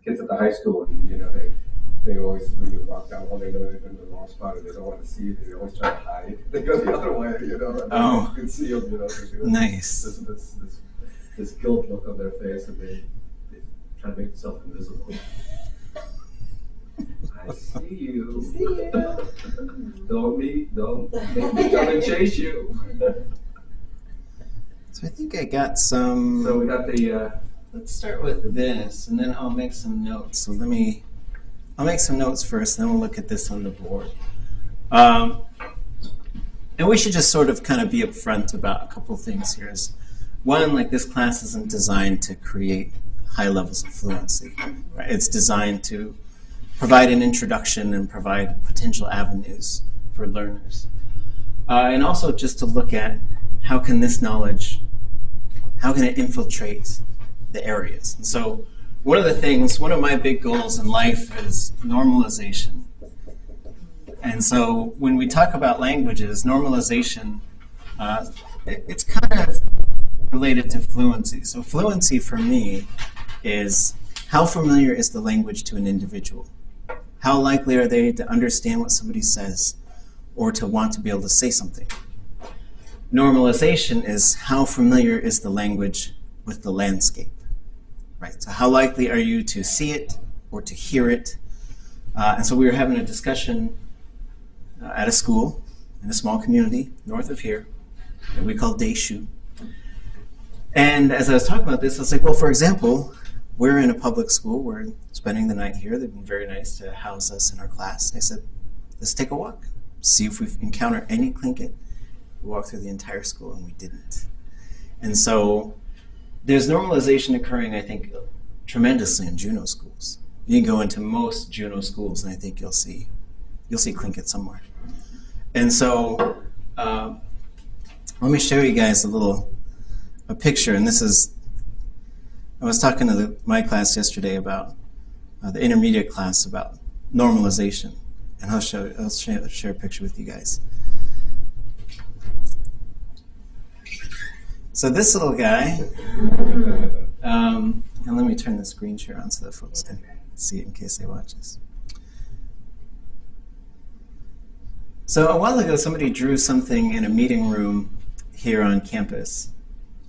kids at the high school, and they always, when you walk down one, they know they're in the wrong spot, and they don't want to see you. They always try to hide. They go the other way, and you can see them. Nice. This guilt look on their face, and they try to make themselves invisible. I see you. Don't make me come and chase you. So I think I got some. So we got the. Let's start with this, and then I'll make some notes. So I'll make some notes first, then we'll look at this on the board. And we should just sort of kind of be upfront about a couple things here. One, like this class isn't designed to create high levels of fluency. Right? It's designed to provide an introduction and provide potential avenues for learners. And also just to look at how can this knowledge, how can it infiltrate the areas? And so one of my big goals in life is normalization. And so when we talk about languages, normalization, it's kind of related to fluency. So fluency for me is how familiar is the language to an individual? How likely are they to understand what somebody says or to want to be able to say something? Normalization is how familiar is the language with the landscape? Right. So how likely are you to see it or to hear it? And so we were having a discussion at a school in a small community north of here that we call Daeshu. And as I was talking about this, I was like, well, for example, we're in a public school. We're spending the night here. They've been very nice to house us in our class. I said, let's take a walk, see if we encounter any Tlingit. We walked through the entire school, and we didn't. And so there's normalization occurring, I think, tremendously in Juno schools. You can go into most Juno schools, and I think you'll see Tlingit somewhere. And so let me show you guys a picture. And this is, I was talking to my class yesterday about the intermediate class about normalization, and I'll share a picture with you guys. So this little guy, and let me turn the screen share on so that folks can see it in case they watch this. So a while ago, somebody drew something in a meeting room here on campus.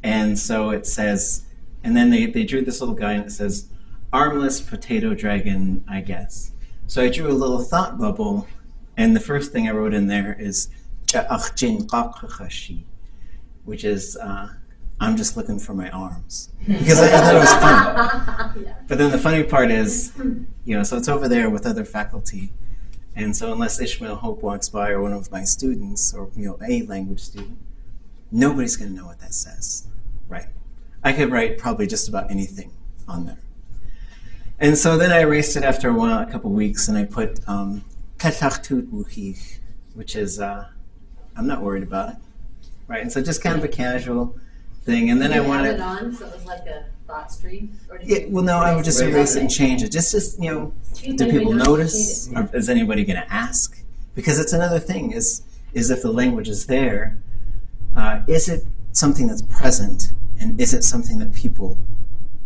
And so it says, and then they drew this little guy and it says, armless potato dragon, I guess. So I drew a little thought bubble, and the first thing I wrote in there is, which is, I'm just looking for my arms. Because I thought it was funny. Yeah. But then the funny part is, so it's over there with other faculty. And so unless Ishmael Hope walks by or one of my students or, a language student, nobody's going to know what that says, right? I could write probably just about anything on there. And so then I erased it after a couple weeks, and I put which is, I'm not worried about it, right? And so just kind of a casual thing. And then I wanted it on, so it was like a thought stream? Or did I would just erase it and change it. Just do people notice? Or is anybody going to ask? Because it's another thing, is if the language is there, is it something that's present, and is it something that people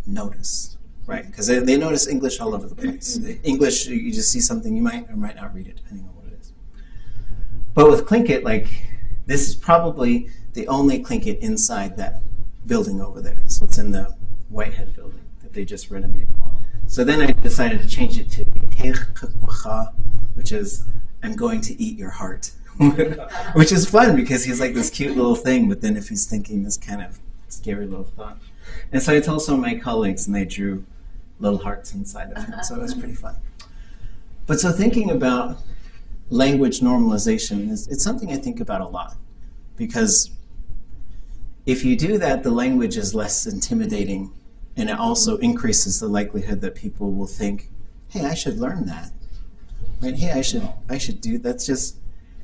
notice, right? Because they notice English all over the place. English, you just see something, you might or might not read it, depending on what it is. But with Tlingit, this is probably the only Tlingit inside that building over there. So it's in the Whitehead building that they just renovated. So then I decided to change it to which is, I'm going to eat your heart. Which is fun because he's like this cute little thing, but then if he's thinking this kind of scary little thought. And so I told some of my colleagues, and they drew little hearts inside of him, so it was pretty fun. But so thinking about language normalization, it's something I think about a lot, because if you do that, the language is less intimidating, and it also increases the likelihood that people will think, hey, I should learn that. Right? Hey, I should do that's just.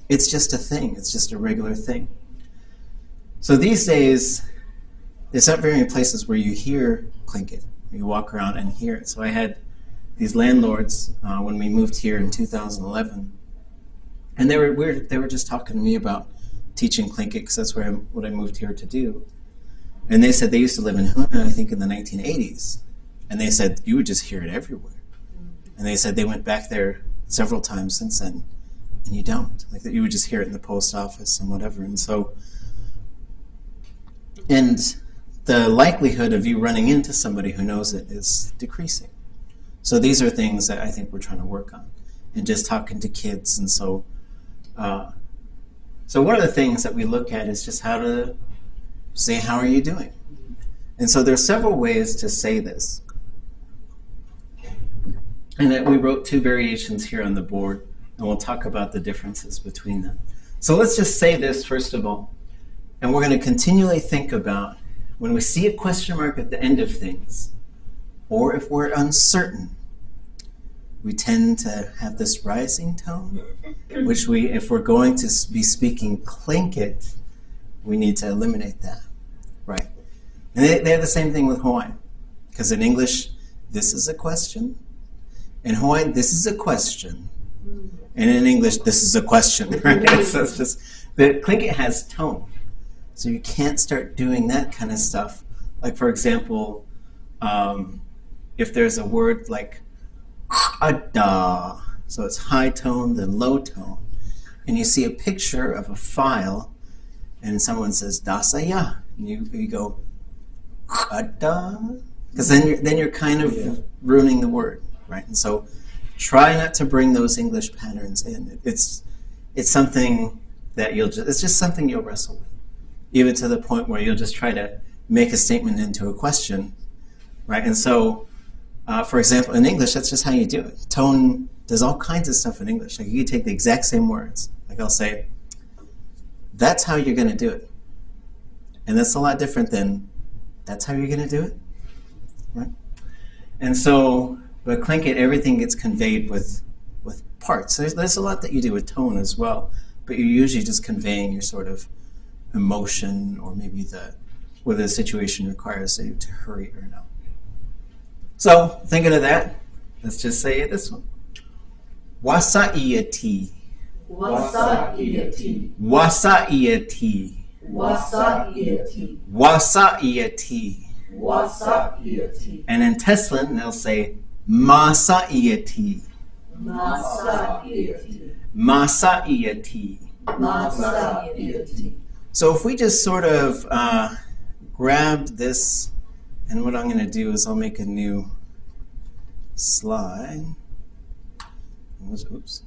It's just a thing. It's just a regular thing. So these days, there's not very many places where you hear Tlingit. You walk around and hear it. So I had these landlords when we moved here in 2011, and they were just talking to me about teaching Tlingit, because that's what I moved here to do. And they said they used to live in Huna, I think in the 1980s, and they said you would just hear it everywhere. And they said they went back there several times since then, and you don't. Like that, you would just hear it in the post office and whatever. And so, and the likelihood of you running into somebody who knows it is decreasing. So these are things that I think we're trying to work on, and just talking to kids. And so, so one of the things that we look at is just how to say, how are you doing? And so there's several ways to say this. And that we wrote 2 variations here on the board, and we'll talk about the differences between them. So let's just say this first of all, and we're going to continually think about when we see a question mark at the end of things, or if we're uncertain, we tend to have this rising tone, which if we're going to be speaking Tlingit, we need to eliminate that, right? And they have the same thing with Hawaiian, because in English, this is a question. In Hawaiian, this is a question. And in English, this is a question, right? So it's just, the Tlingit has tone. So you can't start doing that kind of stuff. Like, for example, if there's a word like ada, so it's high tone, then low tone, and you see a picture of a file, and someone says, dasaya, and you go, ada, because then you're kind of ruining the word. Right? And so try not to bring those English patterns in. It's something that it's just something you'll wrestle with. Even to the point where you'll just try to make a statement into a question. Right? And so, for example, in English, that's just how you do it. Tone does all kinds of stuff in English. Like you can take the exact same words. Like I'll say, that's how you're going to do it. And that's a lot different than, that's how you're going to do it. Right? And so, but Tlingit, everything gets conveyed with parts. There's a lot that you do with tone as well, but you're usually just conveying your sort of emotion, or maybe whether the situation requires you to hurry or no. So, thinking of that, let's just say this one. Wasa'iyati. Wasa'iyati. Wasa'iyati. Wasa'iyati. Wasa'iyati. Wasa'iyati. And in Teslin, they'll say Masa'iyati. Masa'iyati. Masa'iyati. Masa'iyati. So if we just sort of grab this, and what I'm going to do is I'll make a new slide. Oops.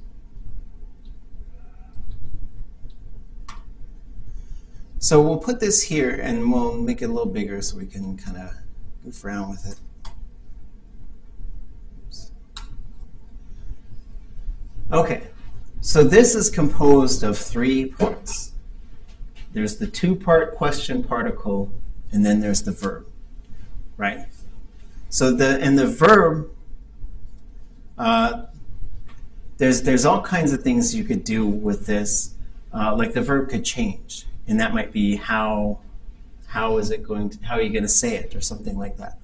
So we'll put this here, and we'll make it a little bigger so we can kind of goof around with it. Oops. Okay, so this is composed of 3 parts. There's the 2-part question particle, and then there's the verb, right? So in the verb, there's all kinds of things you could do with this. Like the verb could change. And that might be how are you going to say it, or something like that.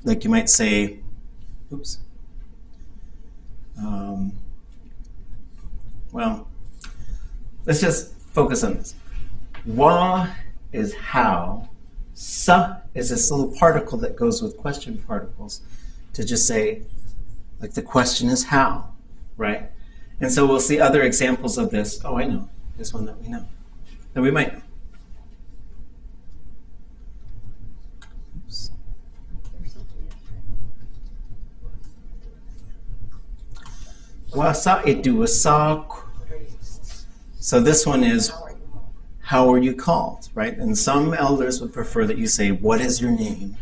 Like you might say, oops. Well, let's just focus on this. Wa is how. Sa is this little particle that goes with question particles to just say, like the question is how, right? And so we'll see other examples of this. Oh, I know. There's one that we know. That we might know. Oops. Wasa itu wasak. So this one is, how are you called, right? And some elders would prefer that you say, what is your name?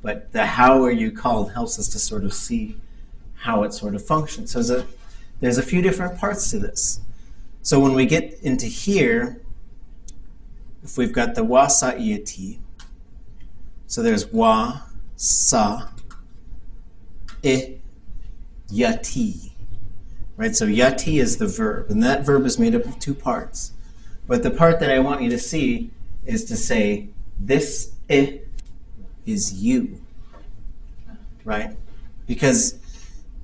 But the how are you called helps us to sort of see how it sort of functions. So there's a few different parts to this. So when we get into here, if we've got the wasa'iyati, so there's wa, sa, yati, right? So yati is the verb, and that verb is made up of 2 parts. But the part that I want you to see is to say, this is you, right? Because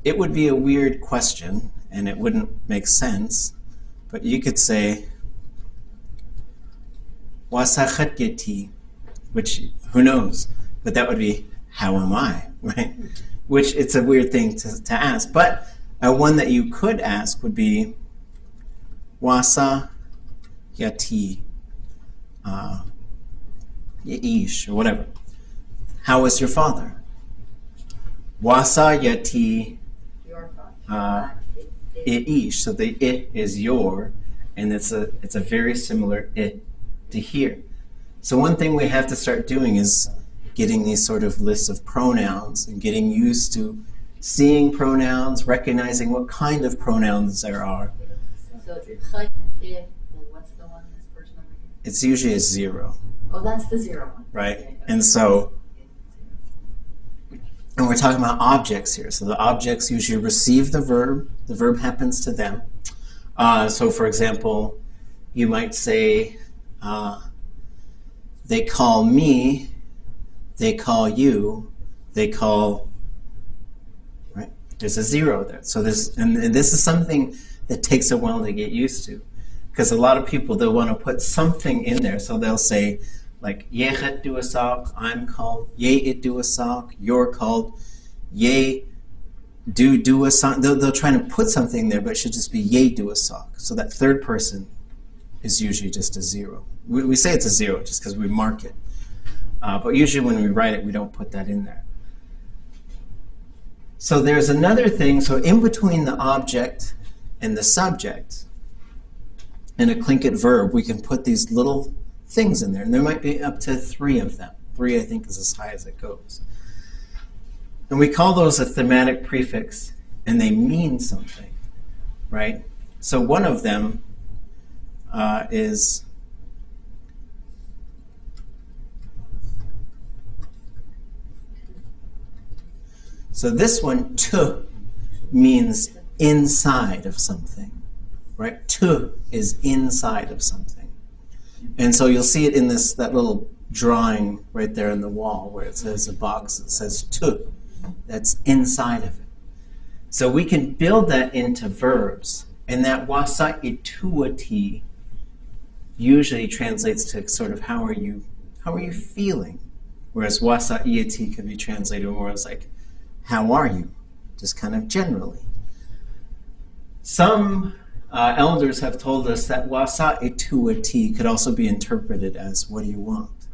it would be a weird question, and it wouldn't make sense, but you could say, Wasakhatyati, which, who knows? But that would be, how am I, right? which it's a weird thing to ask. But one that you could ask would be wasa yati ish, or whatever. How is your father? Wasa yati Your father. ish. So the it is your, and it's a very similar it to here. So one thing we have to start doing is getting these sort of lists of pronouns and getting used to seeing pronouns, recognizing what kind of pronouns there are. So it's and what's the one this person over here? It's usually a zero, Oh, that's the zero one. right? Okay. And so, and we're talking about objects here. So the objects usually receive the verb happens to them. So for example, you might say, they call me, they call you, they call, right? There's a zero there. So this, and this is something that takes a while to get used to. Because a lot of people, they'll want to put something in there. So they'll say, like, ye het duasak, I'm called, ye it duasak, you're called, ye do duasak. They'll try to put something there, but it should just be ye duasak. So that third person is usually just a zero. We say it's a zero just because we mark it. But usually when we write it, we don't put that in there. So there's another thing. So in between the object and the subject, in a Tlingit verb, we can put these little things in there. And there might be up to 3 of them. 3, I think, is as high as it goes. And we call those a thematic prefix, and they mean something, right? So one of them is so this one, tu, means inside of something, right? Tu is inside of something. And so you'll see it in that little drawing right there in the wall where it says a box that says tu. That's inside of it. So we can build that into verbs, and that wasa ituati usually translates to sort of how are you feeling, whereas wasa iati can be translated more as like how are you, just kind of generally. Some elders have told us that wasa ituati could also be interpreted as what do you want,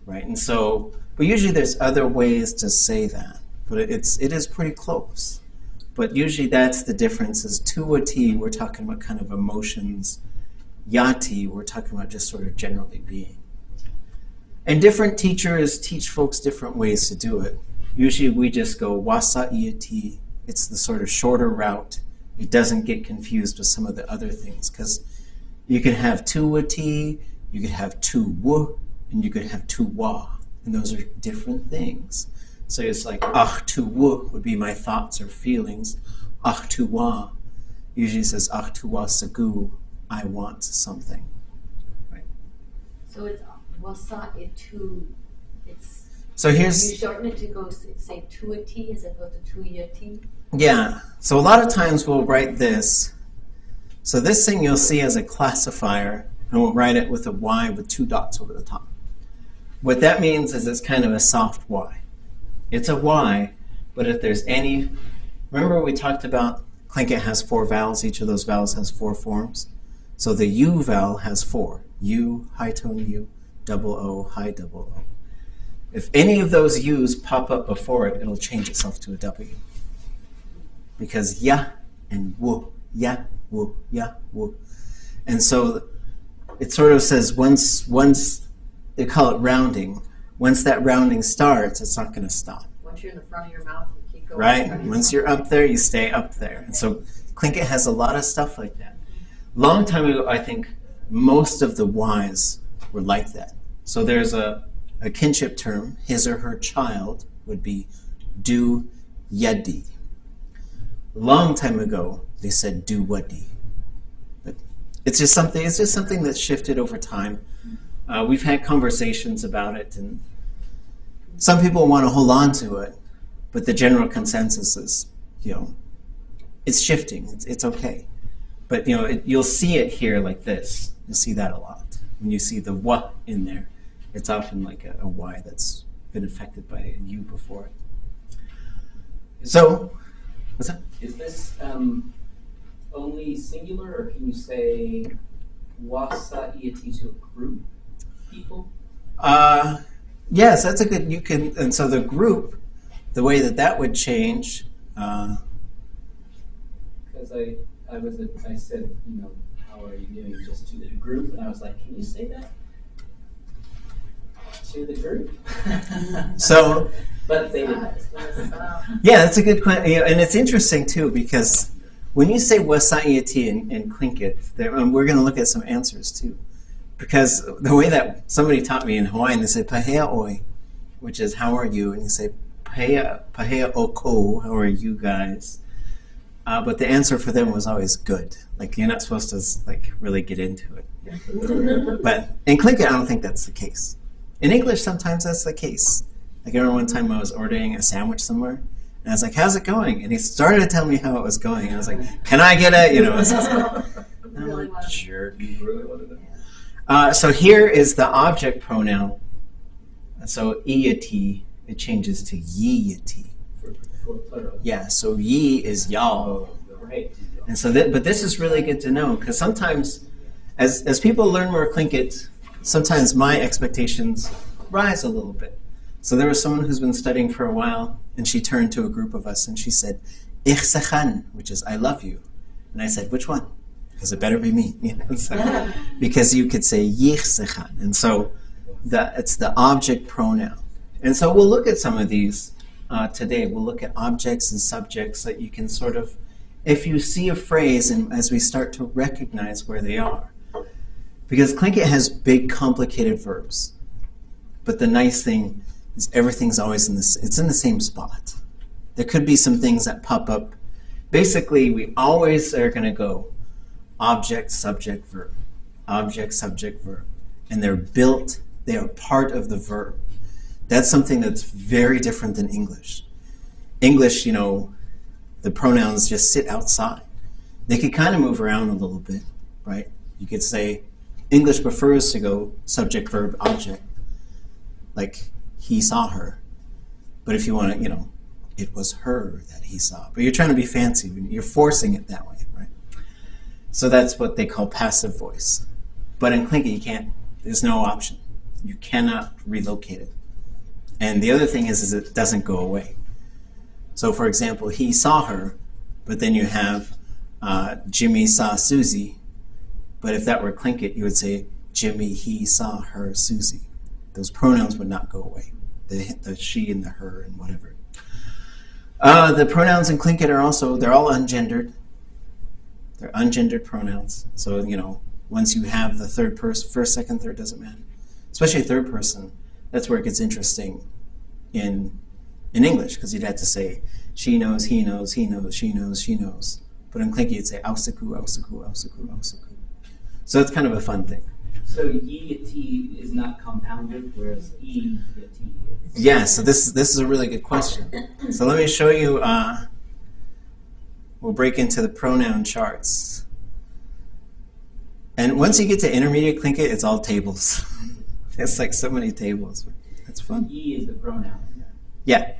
right? And so, but usually there's other ways to say that, but it is pretty close. But usually that's the difference. Is tuati, we're talking about kind of emotions. Yati, we're talking about just sort of generally being. And different teachers teach folks different ways to do it. Usually we just go wasa iati. It's the sort of shorter route. It doesn't get confused with some of the other things, because you can have tuati, you could have tu-wu, and you could have tu-wa. And those are different things. So it's like, ach tu-wu would be my thoughts or feelings. Ach tu-wa usually says, ach tu-wa sagu, I want something. Right? So it's wasa itu. It's so here's you shorten it to go say tuati as opposed to tuyati. Yeah. So a lot of times we'll write this. So this thing you'll see as a classifier, and we'll write it with a Y with 2 dots over the top. What that means is it's kind of a soft Y. It's a Y, but if there's any, remember we talked about Tlingit has 4 vowels. Each of those vowels has 4 forms. So the U vowel has 4. U, high tone U, double O, high double O. If any of those U's pop up before it, it'll change itself to a W. Because ya and wu, ya, wu, ya, wu. And so it sort of says once they call it rounding. Once that rounding starts, it's not going to stop. Once you're in the front of your mouth, you keep going. Right? Once you're up there, you stay up there. And so Tlingit has a lot of stuff like that. Long time ago, I think most of the Y's were like that. So there's a kinship term, his or her child would be du yadi. Long time ago, they said du wadi. But it's just something that's shifted over time. We've had conversations about it, and some people want to hold on to it, but the general consensus is, it's shifting. It's okay. But you'll see it here like this. You'll see that a lot. When you see the wa in there, it's often like a Y that's been affected by a U before it. So, what's that? Is this only singular, or can you say wasa iati to a group of people? Yes, that's a good. You can, and so the group, the way that would change. Because I said, how are you doing, just to the group, and I was like, can you say that to the group? So, but they didn't. Yeah, that's a good question, and it's interesting too because when you say wasaiati in Tlingit, we're going to look at some answers too. Because the way that somebody taught me in Hawaiian, they say "pahea oi," which is "how are you," and you say "pahea oko," "how are you guys?" But the answer for them was always "good." Like you're not supposed to really get into it. But in Tlingit, I don't think that's the case. In English, sometimes that's the case. Like I remember one time I was ordering a sandwich somewhere, and I was like, "How's it going?" And he started to tell me how it was going. And I was like, "Can I get it?" And I'm like, "Jerk." You really wanted to? So here is the object pronoun. So iati, it changes to yeati. For plural. Yeah, so ye is y'all. Right. And so, but this is really good to know because sometimes, as people learn more Tlingit, sometimes my expectations rise a little bit. So there was someone who's been studying for a while, and she turned to a group of us and she said, "Ich sechan," which is "I love you," and I said, "Which one?" Because it better be me, so, because you could say "Ich sechan," and so it's the object pronoun. And so we'll look at some of these today. We'll look at objects and subjects that you can sort of, if you see a phrase and as we start to recognize where they are. Because Tlingit has big, complicated verbs. But the nice thing is everything's always it's in the same spot. There could be some things that pop up. Basically, we always are going to go object, subject, verb. Object, subject, verb. And they're built, they are part of the verb. That's something that's very different than English. English, the pronouns just sit outside. They could kind of move around a little bit, right? You could say, English prefers to go subject, verb, object. Like, he saw her. But if you want to, it was her that he saw. But you're trying to be fancy. You're forcing it that way, right? So that's what they call passive voice. But in Tlingit, you can't. There's no option. You cannot relocate it. And the other thing is it doesn't go away. So, for example, he saw her, but then you have Jimmy saw Susie. But if that were Tlingit, you would say Jimmy, he saw her, Susie. Those pronouns would not go away. The she and the her and whatever. The pronouns in Tlingit are they're all ungendered. They're ungendered pronouns. So, once you have the third person, first, second, third, doesn't matter. Especially third person, that's where it gets interesting in English, because you'd have to say, she knows, he knows, he knows, she knows, she knows. But in Tlingit, you'd say, ausaku, ausaku, ausaku, ausaku. So it's kind of a fun thing. So yi-ti is not compounded, whereas e-ti is. Yeah, so this is a really good question. So let me show you, we'll break into the pronoun charts. And once you get to intermediate Tlingit, it's all tables. It's like so many tables. That's fun. Yi is the pronoun. Yeah.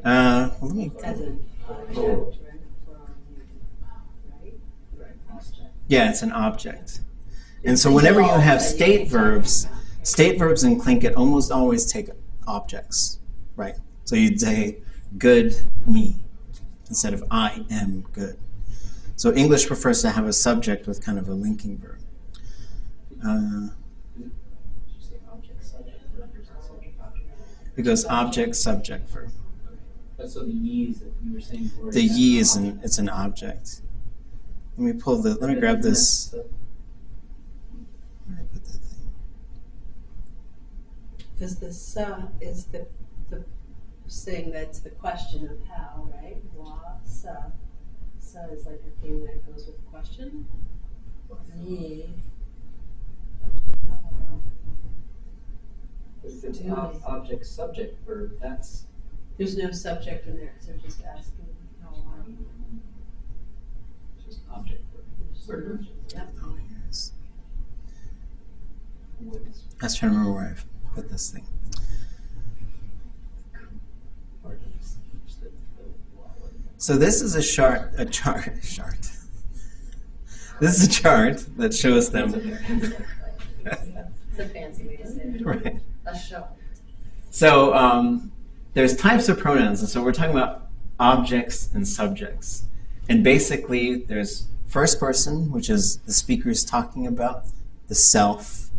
Let me. Yeah, it's an object. And so whenever you have state verbs in Tlingit almost always take objects, right? So you'd say, good me, instead of I am good. So English prefers to have a subject with kind of a linking verb. It goes object, subject, verb. So the yi is, you were saying. The yi is it's an object. Let me grab this. Where did I put that thing? Because the sa is the saying that's the question of how, right? Wa, sa. Sa is like a thing that goes with question. Ye. If it's object, subject, verb, that's. There's no subject in there, so they're just asking how are you. Just object, verb. Yep. Oh, here's. I was trying to remember where I put this thing. So this is a chart. This is a chart that shows them. It's a fancy way to say it. Right. A show. So there's types of pronouns, and so we're talking about objects and subjects. And basically, there's first person, which is the speaker is talking about the self.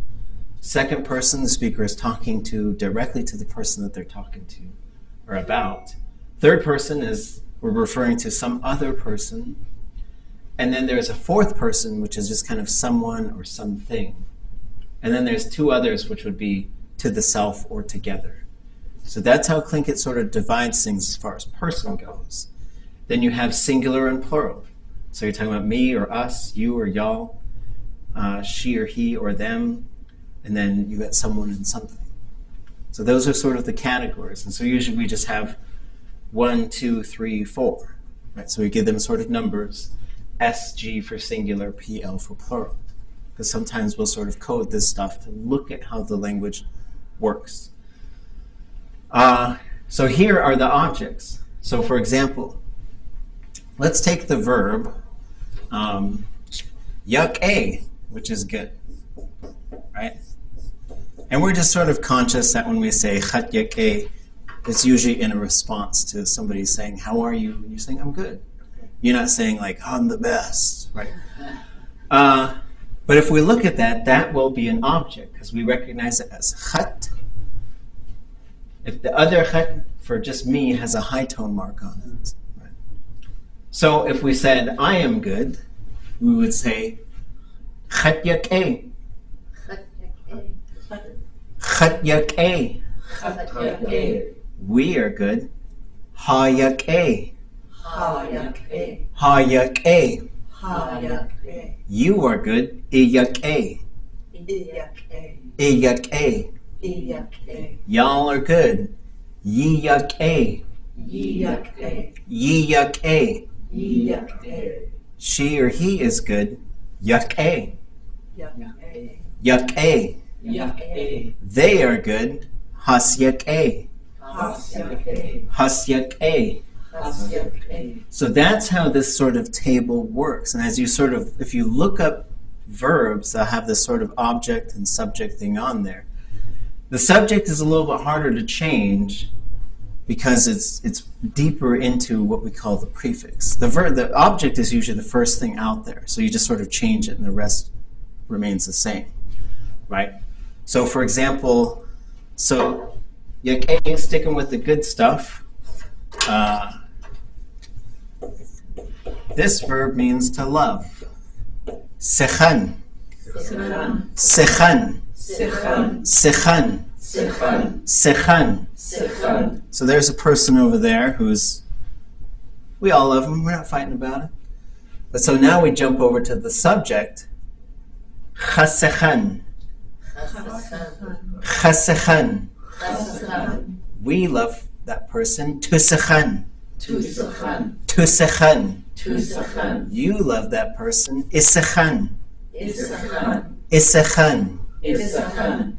Second person, the speaker is talking to directly to the person that they're talking to or about. Third person is we're referring to some other person. And then there's a fourth person, which is just kind of someone or something. And then there's two others, which would be to the self or together. So that's how Tlingit sort of divides things as far as person goes. Then you have singular and plural. So you're talking about me or us, you or y'all, she or he or them, and then you got someone and something. So those are sort of the categories. And so usually we just have 1, 2, 3, 4. Right? So we give them sort of numbers, SG for singular, PL for plural. Because sometimes we'll sort of code this stuff to look at how the language works. So here are the objects. So for example, let's take the verb yuck a, which is good, right? And we're just sort of conscious that when we say chat yuck a, it's usually in a response to somebody saying, how are you? And you're saying, I'm good. You're not saying like, I'm the best, right? But if we look at that, that will be an object because we recognize it as chat. If the other chat for just me has a high tone mark on it. Right? So if we said, I am good, we would say, chat yak a. Chat yak a. We are good. Ha yak a. Ha yak a. You are good. Iyak a. Iyak a. Y'all are good. Yiyak a. Yiyak a. She or he is good. Yak a. Yak a. They are good. Hasyak a. Hasyak a. So that's how this sort of table works. And as you sort of, if you look up verbs that have this sort of object and subject thing on there, the subject is a little bit harder to change because it's deeper into what we call the prefix. The object is usually the first thing out there, so you just sort of change it and the rest remains the same, right? So for example, so Yakay, sticking with the good stuff, this verb means to love. Sechan. Sechan. Sechan. Sechan. So there's a person over there who's, we all love him, we're not fighting about it. But so now we jump over to the subject. Chasechan. Chasechan. We love that person. Tusechan. Tusechan. You love that person. Isechan. Isechan.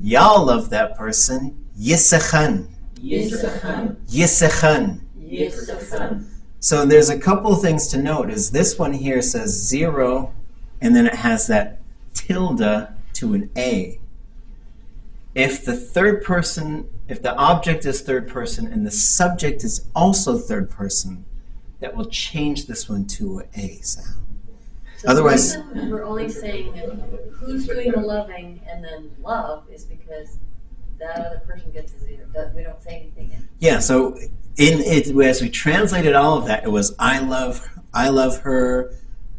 Y'all love that person. Yisechan. Yisechan. So there's a couple things to note. Is this one here says 0, and then it has that tilde to an A. If the third person, if the object is third person and the subject is also third person, that will change this one to an A sound. So Otherwise, the reason we're only saying who's doing the loving and then love is because that other person gets a 0. We don't say anything in. yeah, so in it, as we translated all of that, it was I love her,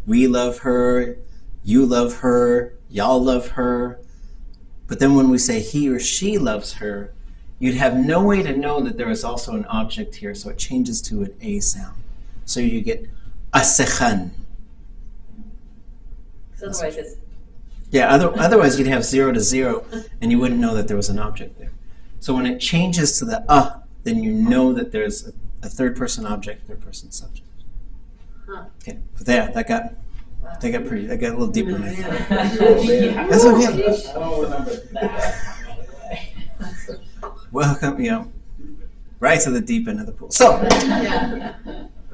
we love her, you love her, y'all love her. But then when we say he or she loves her, you'd have no way to know that there is also an object here, so it changes to an A sound. So you get asechan. Because otherwise it's... Yeah, otherwise you'd have 0 to 0, and you wouldn't know that there was an object there. So when it changes to the then you know that there's a third-person object, third-person subject. Huh. Okay, but that got a little deeper than I thought. Yeah. That's okay. I don't remember that. Welcome, right to the deep end of the pool. So,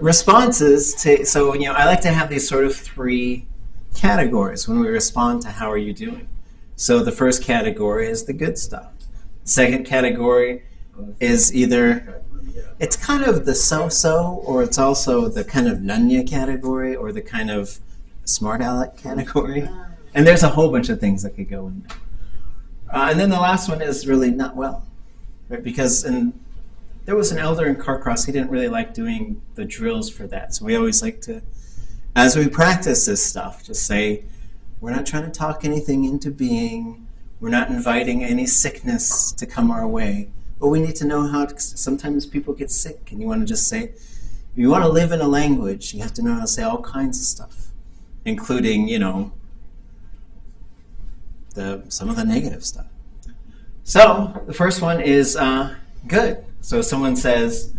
responses to, so, I like to have these sort of three categories when we respond to how are you doing. So the first category is the good stuff. The second category is either, it's kind of the so-so, or it's also the kind of nunya category, or the kind of smart aleck category. And there's a whole bunch of things that could go in there. And then the last one is really not well, right? Because there was an elder in Carcross, he didn't really like doing the drills for that. So we always like to, as we practice this stuff, just say, we're not trying to talk anything into being, we're not inviting any sickness to come our way, but we need to know how to, sometimes people get sick, and you want to just say, if you want to live in a language, you have to know how to say all kinds of stuff, including, some of the negative stuff. So the first one is good. So someone says,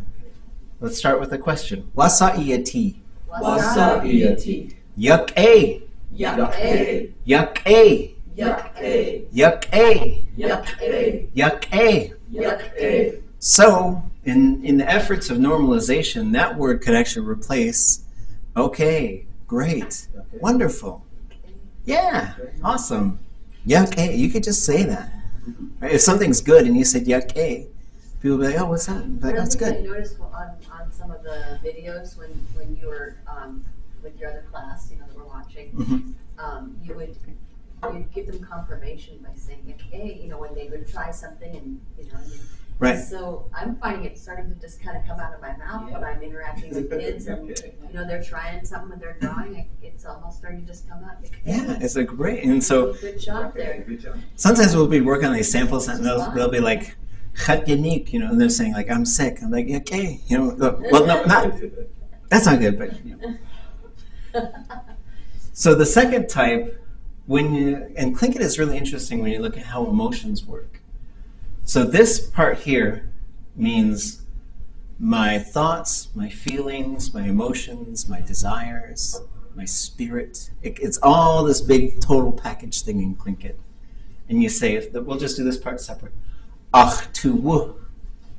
let's start with a question. Wasa'iati. Wasa'iati. Yak-a. Yak-a. Yak-a. Yak-a. Yak-a. Yak-a. Yak-a. Yak-a. So in the efforts of normalization, that word could actually replace okay, great, wonderful. Yeah, awesome. Yak-a. You could just say that. Right? If something's good and you said yak-a, people will be like, oh, what's that? Like, that's good. I noticed on some of the videos when you were with your other class, that we're watching, you'd give them confirmation by saying, okay, when they would try something and, Right. So I'm finding it starting to just kind of come out of my mouth when I'm interacting with kids and, they're trying something with their drawing. It's almost starting to just come out. Yeah, it's a great, and so good job there. Good job. sometimes we'll be working on these samples and they'll be like, chat unique, and they're saying like, I'm sick. I'm like, okay, well, no, not, that's not good, but, So the second type, and Tlingit is really interesting when you look at how emotions work. So this part here means my thoughts, my feelings, my emotions, my desires, my spirit. It's all this big total package thing in Tlingit. And you say, we'll just do this part separate. Ach tu wu.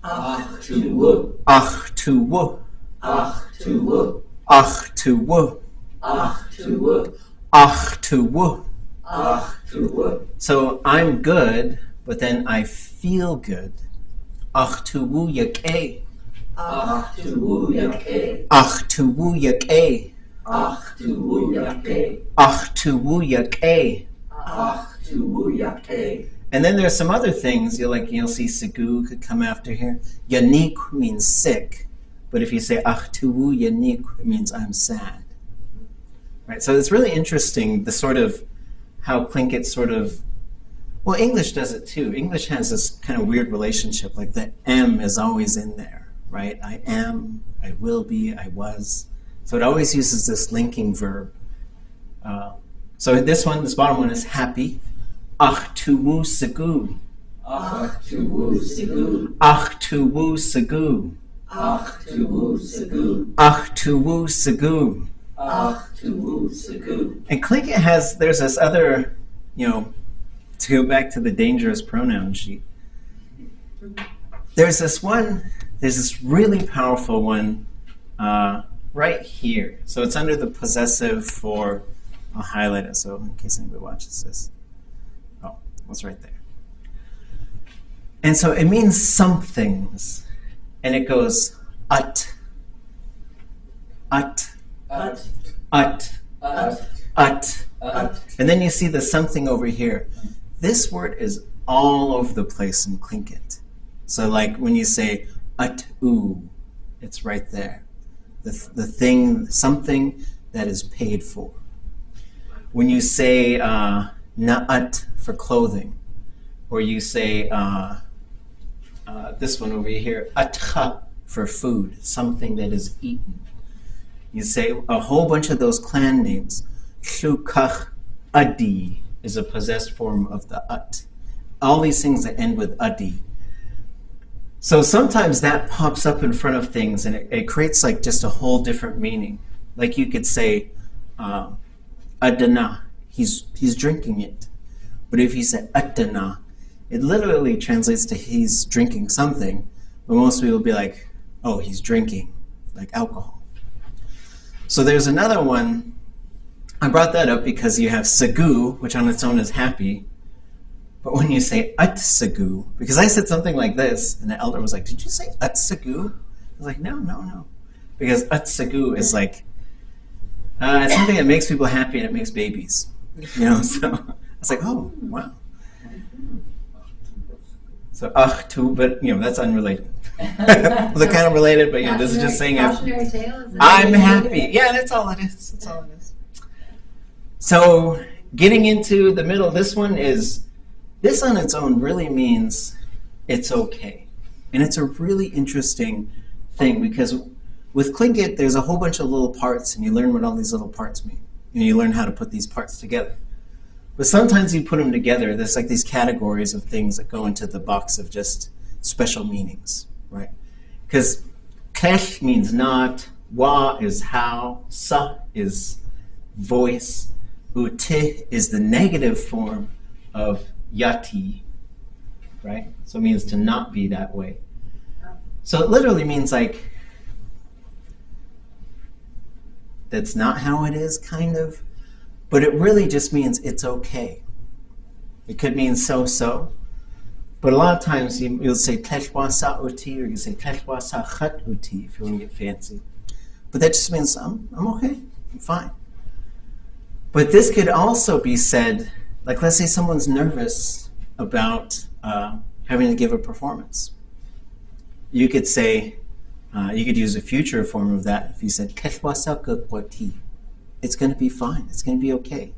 Ach tu wu. Ach tu wu. Ach tu wu. Ach tu wu. Ach tu wu. Ach tu wu. Ach tu wu. So I'm good, but then I feel good. Ach tu wu yak-a. Ach tu wu yak-a. Ach tu wu yak-a. Ach tu wu yak-a. Ach tu wu yak-a. Ach tu wu yak-a. And then there's some other things, you'll see sigu could come after here. Yanik means sick, but if you say ach tu wu yanik, it means I'm sad. Right, so it's really interesting, the sort of, how Tlingit sort of, well, English does it too. English has this kind of weird relationship, like the M is always in there, right? I am, I will be, I was. So it always uses this linking verb. So this bottom one is happy. Ach tu wu sigu. Ach tu wu sigu. Ach tu wu sigu. Ach tu wu sigu. Ach tu wu sigu. Ach tu wu sigu. And Tlingit there's this other, to go back to the dangerous pronoun sheet. There's this really powerful one right here. So it's under the possessive for, I'll highlight it so in case anybody watches this. Oh, it's right there. And so it means some things. And it goes ut, ut, Ut. ut, Ut. ut. Ut. And then you see the something over here. This word is all over the place in Tlingit. So like when you say ut-u, it's right there. The thing, something that is paid for. When you say na'at for clothing, or you say this one over here, atcha for food, something that is eaten. You say a whole bunch of those clan names. Shukach adi is a possessed form of the ut. All these things that end with adi. So sometimes that pops up in front of things and it creates like just a whole different meaning. Like you could say adana, he's drinking it. But if you say atana, it literally translates to he's drinking something. But most people will be like, oh, he's drinking, like alcohol. So there's another one. I brought that up because you have sagu, which on its own is happy. But when you say utsagu, because I said something like this, and the elder was like, "Did you say utsagu?" I was like, no. Because utsagu is like, it's something that makes people happy and it makes babies. You know, so I was like, oh, wow. So, but, you know, that's unrelated. Well, they're kind of related, but, you know, this is just saying Cautionary tale, is it? I'm happy. Yeah, that's all it is. That's all it is. So, getting into the middle, this on its own really means it's okay. And it's a really interesting thing because with Tlingit, there's a whole bunch of little parts, and you learn what all these little parts mean. And you learn how to put these parts together. But sometimes you put them together, there's like these categories of things that go into the box of just special meanings, right? Because kesh means not, wa is how, sa is voice, uti is the negative form of yati, right? So it means to not be that way. So it literally means like, that's not how it is, kind of. But it really just means it's okay. It could mean so-so. But a lot of times you'll say teshwa sa uti, or you say teshwa sa khat uti if you want to get fancy. But that just means I'm okay, I'm fine. But this could also be said, like let's say someone's nervous about having to give a performance. You could say, you could use a future form of that if you said teshwa sa uti. It's going to be fine. It's going to be okay.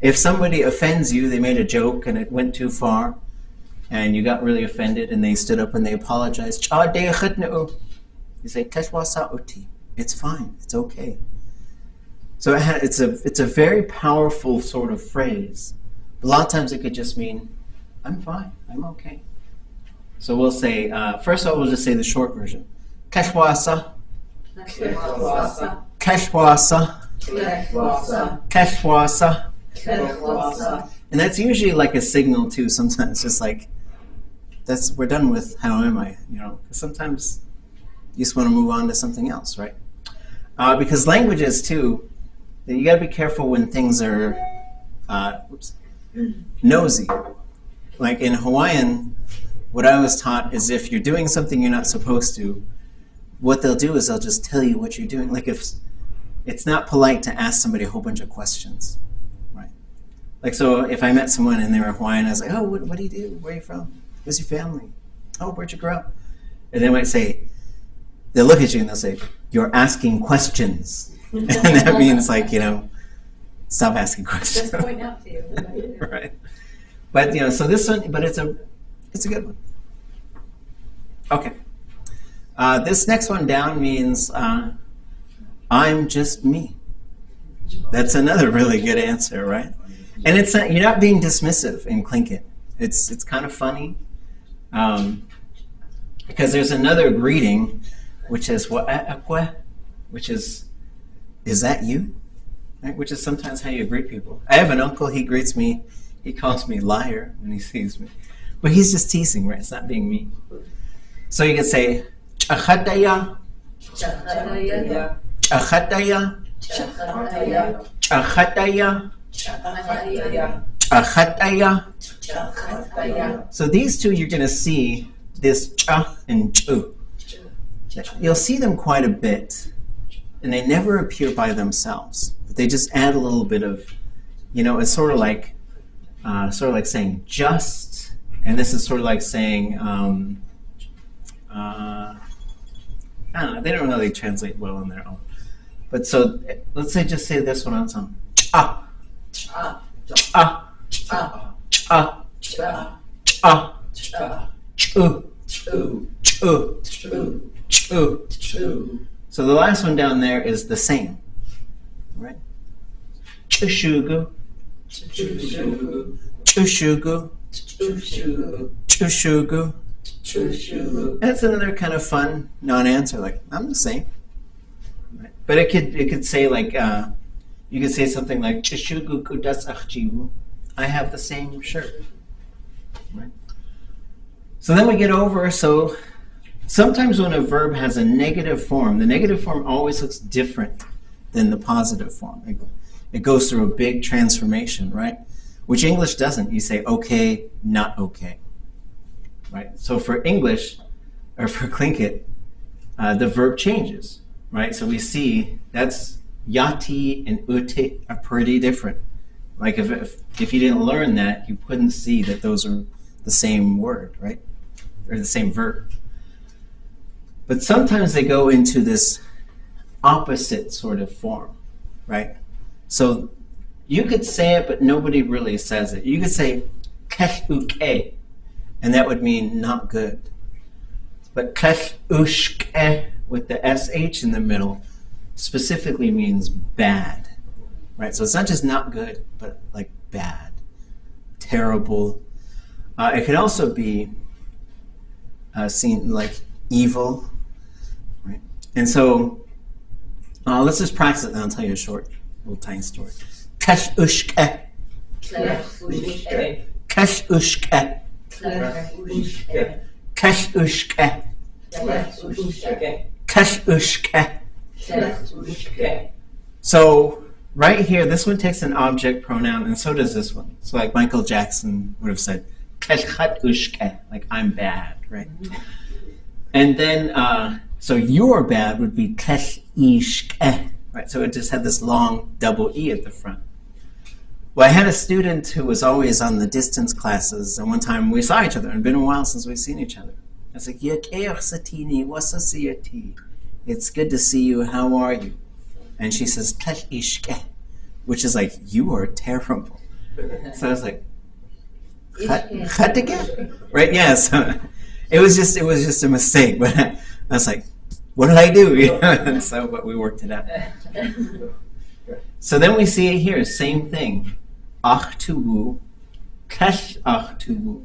If somebody offends you, they made a joke and it went too far, and you got really offended, and they stood up and they apologized. You say, "Teshwa sa uti." It's fine. It's okay. So it's a very powerful sort of phrase. A lot of times it could just mean, "I'm fine. I'm okay." So we'll say, first of all, we'll just say the short version. Teshwa sa. Teshwa sa. Keshwasa. And that's usually like a signal too. Sometimes just like we're done with how am I, you know, 'cause sometimes you just want to move on to something else, right? Because languages too, you got to be careful when things are nosy. Like in Hawaiian, what I was taught is if you're doing something you're not supposed to, what they'll do is they'll just tell you what you're doing. Like if it's not polite to ask somebody a whole bunch of questions, right? Like, so if I met someone and they were Hawaiian, I was like, oh, what do you do? Where are you from? Who's your family? Oh, where'd you grow up? And they might say, they'll look at you and they'll say, you're asking questions. And that means like, you know, stop asking questions. Just point out to you. Right. But, you know, so this one, but it's a good one. Okay. This next one down means, I'm just me. That's another really good answer, right? And it's not, you're not being dismissive in Tlingit. It's kind of funny because there's another greeting which is which is that you? Right? Which is sometimes how you greet people. I have an uncle. He greets me. He calls me liar when he sees me, but he's just teasing, right? It's not being mean. So you can say chachadaya. Chachataya, chachataya, chachataya. So these two you're going to see, this cha and chu. You'll see them quite a bit, and they never appear by themselves. But they just add a little bit of, you know, it's sort of like saying just, and this is sort of like saying, I don't know, they don't really translate well on their own. But so, let's just say this one on its own. Cha. Cha. Cha. Cha. Cha. Cha. Cha. Chu. Chu. Chu. Chu. Chu. So the last one down there is the same. Right? Chushugu. Chushugu. Chushugu. Chushugu. That's another kind of fun non-answer. Like I'm the same, right? But it could say like you could say something like Chishugu kudas achjivu. I have the same shirt, right? So then we get over. So sometimes when a verb has a negative form, the negative form always looks different than the positive form. It goes through a big transformation, right? Which English doesn't. You say okay, not okay, right? So for English, or for Tlingit, the verb changes, right? So we see that's yati and uti are pretty different. Like if you didn't learn that, you couldn't see that those are the same word, right? Or the same verb. But sometimes they go into this opposite sort of form, right? So you could say it, but nobody really says it. You could say kesh uke, and that would mean not good. But kesh ushke with the sh in the middle specifically means bad, right? So it's not just not good, but like bad, terrible. It could also be seen like evil, right? And so let's just practice it, and I'll tell you a short, little tiny story. Kesh ushke. Kesh ushke. Kesh ushke. Kesh ushke. So right here, this one takes an object pronoun, and so does this one. So like Michael Jackson would have said, kesh chat ushke, like I'm bad, right? And then, so you're bad would be kesh ishke, right? So it just had this long double E at the front. Well, I had a student who was always on the distance classes, and one time we saw each other. It had been a while since we'd seen each other. I was like, it's good to see you, how are you? And she says, kesh ishke, which is like, you are terrible. So I was like, Khatike? Right? Yeah, so it was just a mistake, but I was like, what did I do? You know? And so, but we worked it out. So then we see it here, same thing. Achtuwu, kesh achtuwu.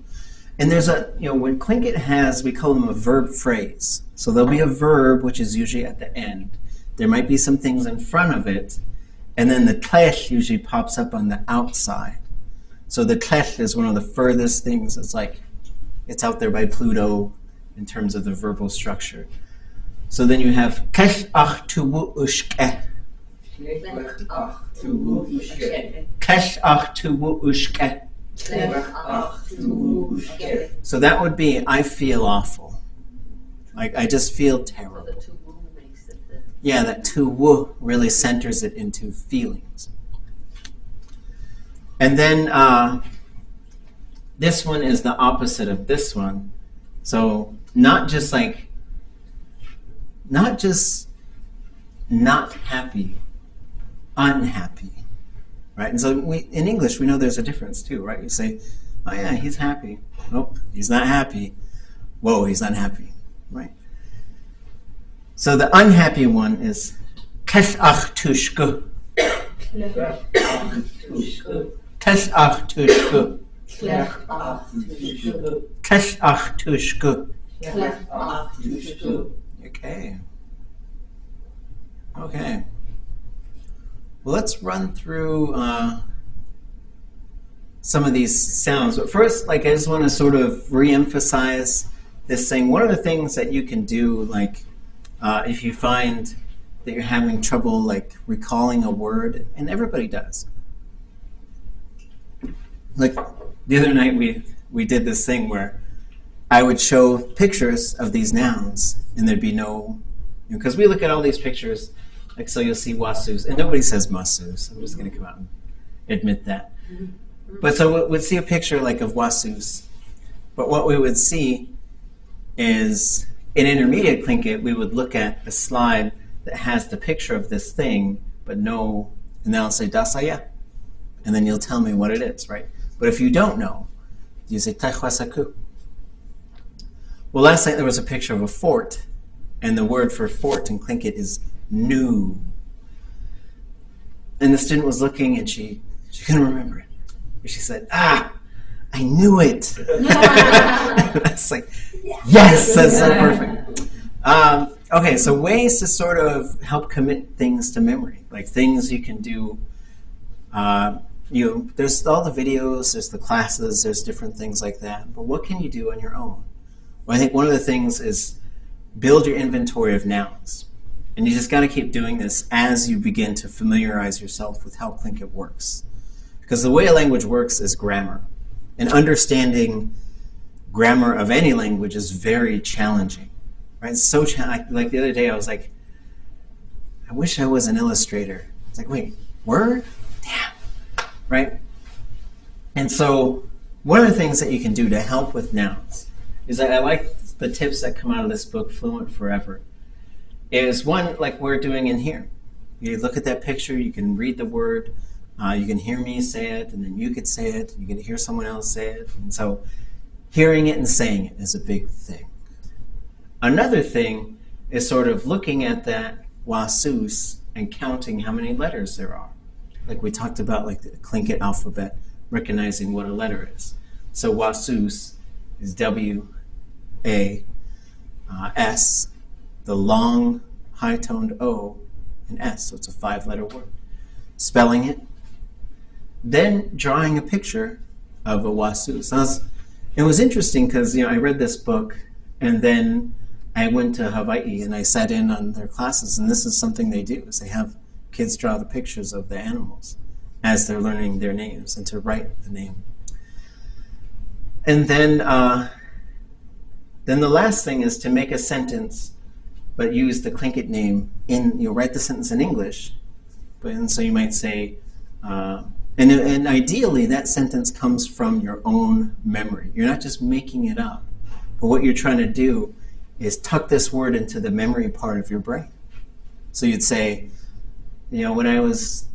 And there's when Tlingit has, we call them a verb phrase. So there'll be a verb, which is usually at the end. There might be some things in front of it, and then the klesh usually pops up on the outside. So the klesh is one of the furthest things. It's like, it's out there by Pluto in terms of the verbal structure. So then you have kesh achtuwu ushke. Kesh achtuwu ushke. So that would be, I feel awful. Like, I just feel terrible. Yeah, that tu-wu really centers it into feelings. And then this one is the opposite of this one. So not just not happy, unhappy. Right? And so in English, we know there's a difference too, right? You say, oh yeah, he's happy. Nope, he's not happy. Whoa, he's not happy, right? So the unhappy one is kesh achtushku. Kesh achtushku. Kesh achtushku. Okay. Okay. Well, let's run through some of these sounds. But first, I just want to sort of re-emphasize this thing. One of the things that you can do, if you find that you're having trouble, recalling a word, and everybody does. Like, the other night we did this thing where I would show pictures of these nouns, and there'd be no... Because we look at all these pictures... so you'll see wasus, and nobody says masus. I'm just going to come out and admit that. But so we'd see a picture of wasus. But what we would see is, in intermediate Tlingit, we would look at a slide that has the picture of this thing, but no, and then I'll say dasaya, and then you'll tell me what it is, right? But if you don't know, you say tachwasaku. Well, last night there was a picture of a fort, and the word for fort in Tlingit is new. And the student was looking, and she couldn't remember it. And she said, I knew it. That's like, yes, that's so perfect. Okay, so ways to sort of help commit things to memory, like things you can do. There's all the videos, there's the classes, there's different things like that. But what can you do on your own? Well, I think one of the things is build your inventory of nouns. And you just got to keep doing this as you begin to familiarize yourself with how Tlingit works. Because the way a language works is grammar. And understanding grammar of any language is very challenging. Right? It's so like the other day, I was like, I wish I was an illustrator. It's like, wait, word? Damn. Right? And so one of the things that you can do to help with nouns is that I like the tips that come out of this book, Fluent Forever, is one like we're doing in here. You look at that picture, you can read the word, you can hear me say it, and then you could say it, you can hear someone else say it. And so hearing it and saying it is a big thing. Another thing is sort of looking at that wasus and counting how many letters there are. Like we talked about, like the Tlingit alphabet, recognizing what a letter is. So wasus is W-A, S, the long high-toned O, and S, so it's a 5-letter word. Spelling it, then drawing a picture of a wasus. It was interesting because I read this book, and then I went to Hawaii and I sat in on their classes, and this is something they do, is they have kids draw the pictures of the animals as they're learning their names and to write the name. And then the last thing is to make a sentence, but use the Tlingit name write the sentence in English, and so you might say, and ideally that sentence comes from your own memory. You're not just making it up, but what you're trying to do is tuck this word into the memory part of your brain. So you'd say, when I was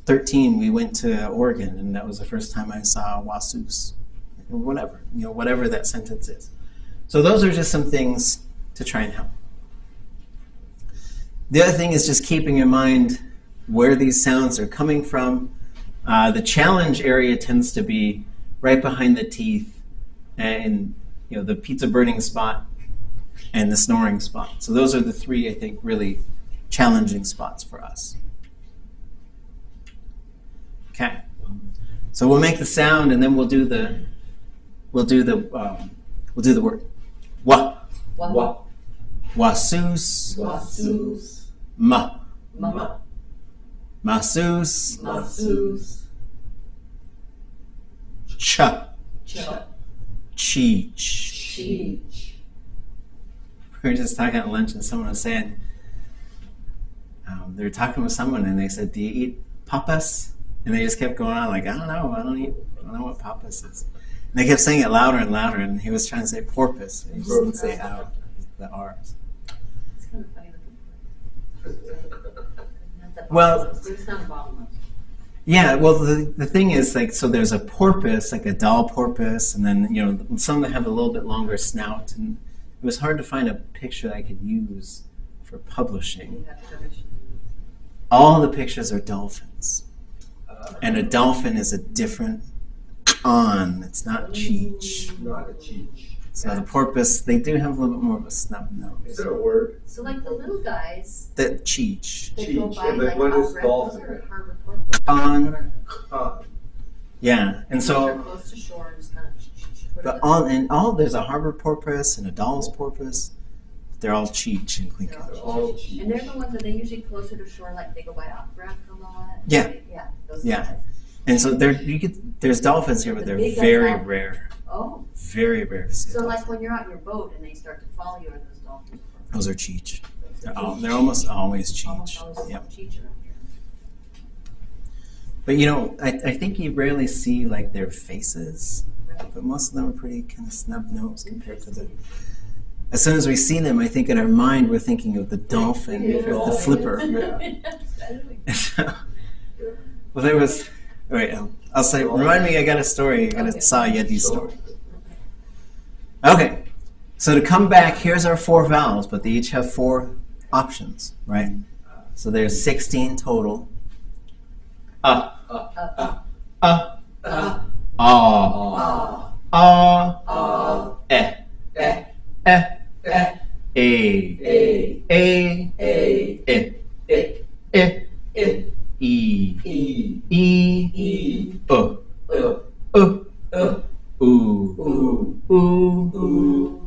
13, we went to Oregon, and that was the first time I saw wasus, or whatever, whatever that sentence is. So those are just some things to try and help. The other thing is just keeping in mind where these sounds are coming from. The challenge area tends to be right behind the teeth and the pizza burning spot and the snoring spot. So those are the three, I think, really challenging spots for us. Okay. So we'll make the sound and then we'll do the word. Wa. Wa. Wasus. Wasus. Ma. Ma. Masus. Masus. Cha. Cha. Cheech. Cheech. We were just talking at lunch and someone was saying, they were talking with someone and they said, do you eat papas? And they just kept going on like, I don't know what papas is. And they kept saying it louder and louder, and he was trying to say porpoise. He just didn't say out the R's. It's kind of funny looking. Well, It's not bottomless. yeah, well, the thing is, like, so there's a porpoise, like a doll porpoise, and then, some that have a little bit longer snout, and it was hard to find a picture that I could use for publishing. You have permission. All the pictures are dolphins. And a dolphin is a different on. It's not cheech. Not a cheech. So the porpoise, they do have a little bit more of a snub Is nose. it a word? So like the little guys The cheech. that go Cheech, by and then like what out is red, dolphin? those are harbor porpoise. On. Yeah, and Those are so close to shore and just kind of the on and all there's a harbor porpoise and a doll's porpoise. They're all cheech and They're Tlingit. All cheech. And they're the ones that they usually closer to shore, like they go by off ramp a lot. Yeah. Yeah. Those Yeah. guys. And so there's dolphins here, but they're The big very dolphin. rare. Oh, Very rare to see. a so dolphin. like when you're out in your boat and they start to follow you, are those dolphins? Those are cheech. They're almost always Almost cheech. always Yep. cheech around here. But I think you rarely see like their faces, Right. but most of them are pretty kind of snub nosed compared to the. As soon as we see them, I think in our mind we're thinking of the dolphin, Yeah. the flipper. Well, there was. Wait, I'll say. Remind me. I got a story. I got a Sa Yeti story. Okay, so to come back, here's our 4 vowels, but they each have 4 options, right? So there's 16 total.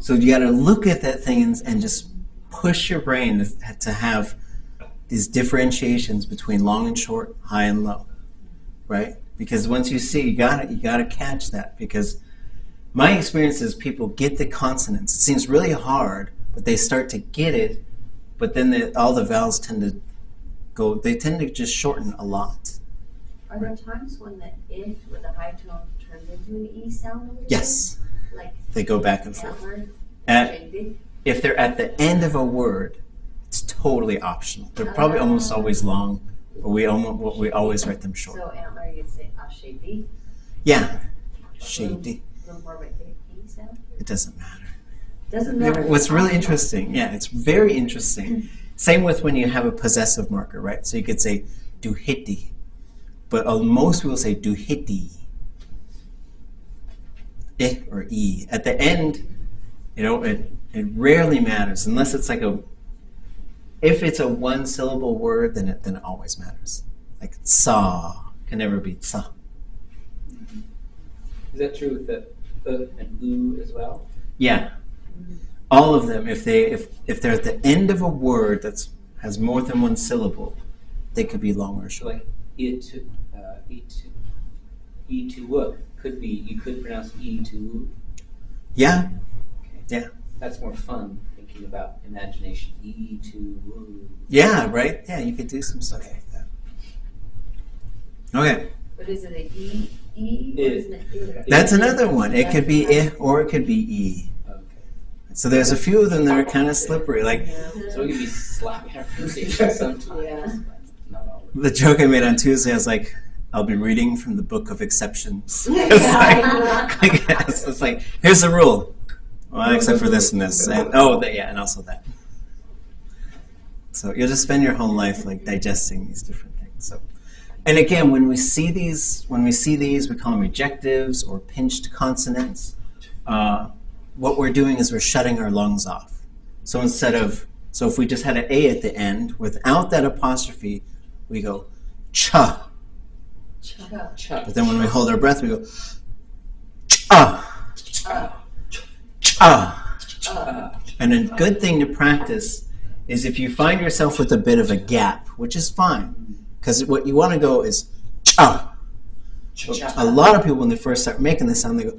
So you got to look at that thing and just push your brain to have these differentiations between long and short, high and low, right? Because once you see, you gotta catch that. Because my experience is people get the consonants. It seems really hard, but they start to get it. But then all the vowels tend to go. They tend to just shorten a lot. Are there times when the "if" with a high tone turns into an "e" sound a little Yes. bit? Like They go back and forth. antler, If they're at the end of a word, it's totally optional. They're probably almost always long, but we always write them short. So antler, you'd say ashedi. Yeah, shady. A little more of an "e" sound. It doesn't matter. Doesn't matter. What's really interesting, yeah, it's very interesting. Same with when you have a possessive marker, right? So you could say duhiti, but most people say duhiti. Eh or e. At the end, it rarely matters unless it's like if it's a one syllable word, then it always matters. Like sa can never be sa. Is that true with the and oo as well? Yeah. All of them, if they're at the end of a word that has more than one syllable, they could be long or So short. like e to wook could be, you could pronounce e to woo. Yeah. Okay. Yeah. That's more fun thinking about imagination. E to woo. Yeah, right? Yeah, you could do some stuff like that. Okay. But is it a E or isn't it I? That's another one. It could be I or it could be E. Okay. So there's a few of them that are kind of slippery. Like So we could be slapping our pronunciation sometimes. Yeah. but Not always. the joke I made on Tuesday, I was like, I'll be reading from the book of exceptions. It's like, here's the rule. Well, except for this and this. And, and also that. So you'll just spend your whole life like digesting these different things. So, and again, when we see these, we call them ejectives or pinched consonants. What we're doing is we're shutting our lungs off. So if we just had an A at the end, without that apostrophe, we go cha. Chuck. But then when we hold our breath, we go ah. Ah. And a good thing to practice is if you find yourself with a bit of a gap, which is fine, because what you want to go is ah. A lot of people, when they first start making this sound, they go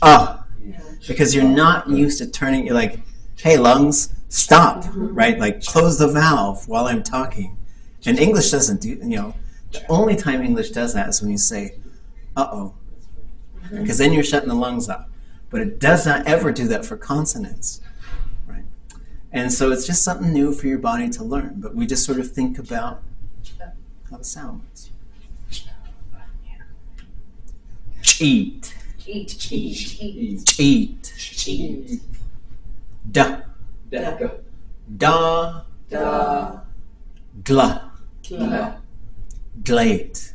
ah, because you're not used to turning. You're like, hey, lungs, stop, right? Like, close the valve while I'm talking. And English doesn't do, the only time English does that is when you say, uh-oh, because then you're shutting the lungs off. But it does not ever do that for consonants, right? And so it's just something new for your body to learn. But we just sort of think about how it sounds. Eat. Eat. Da. Da. Gla. Glate.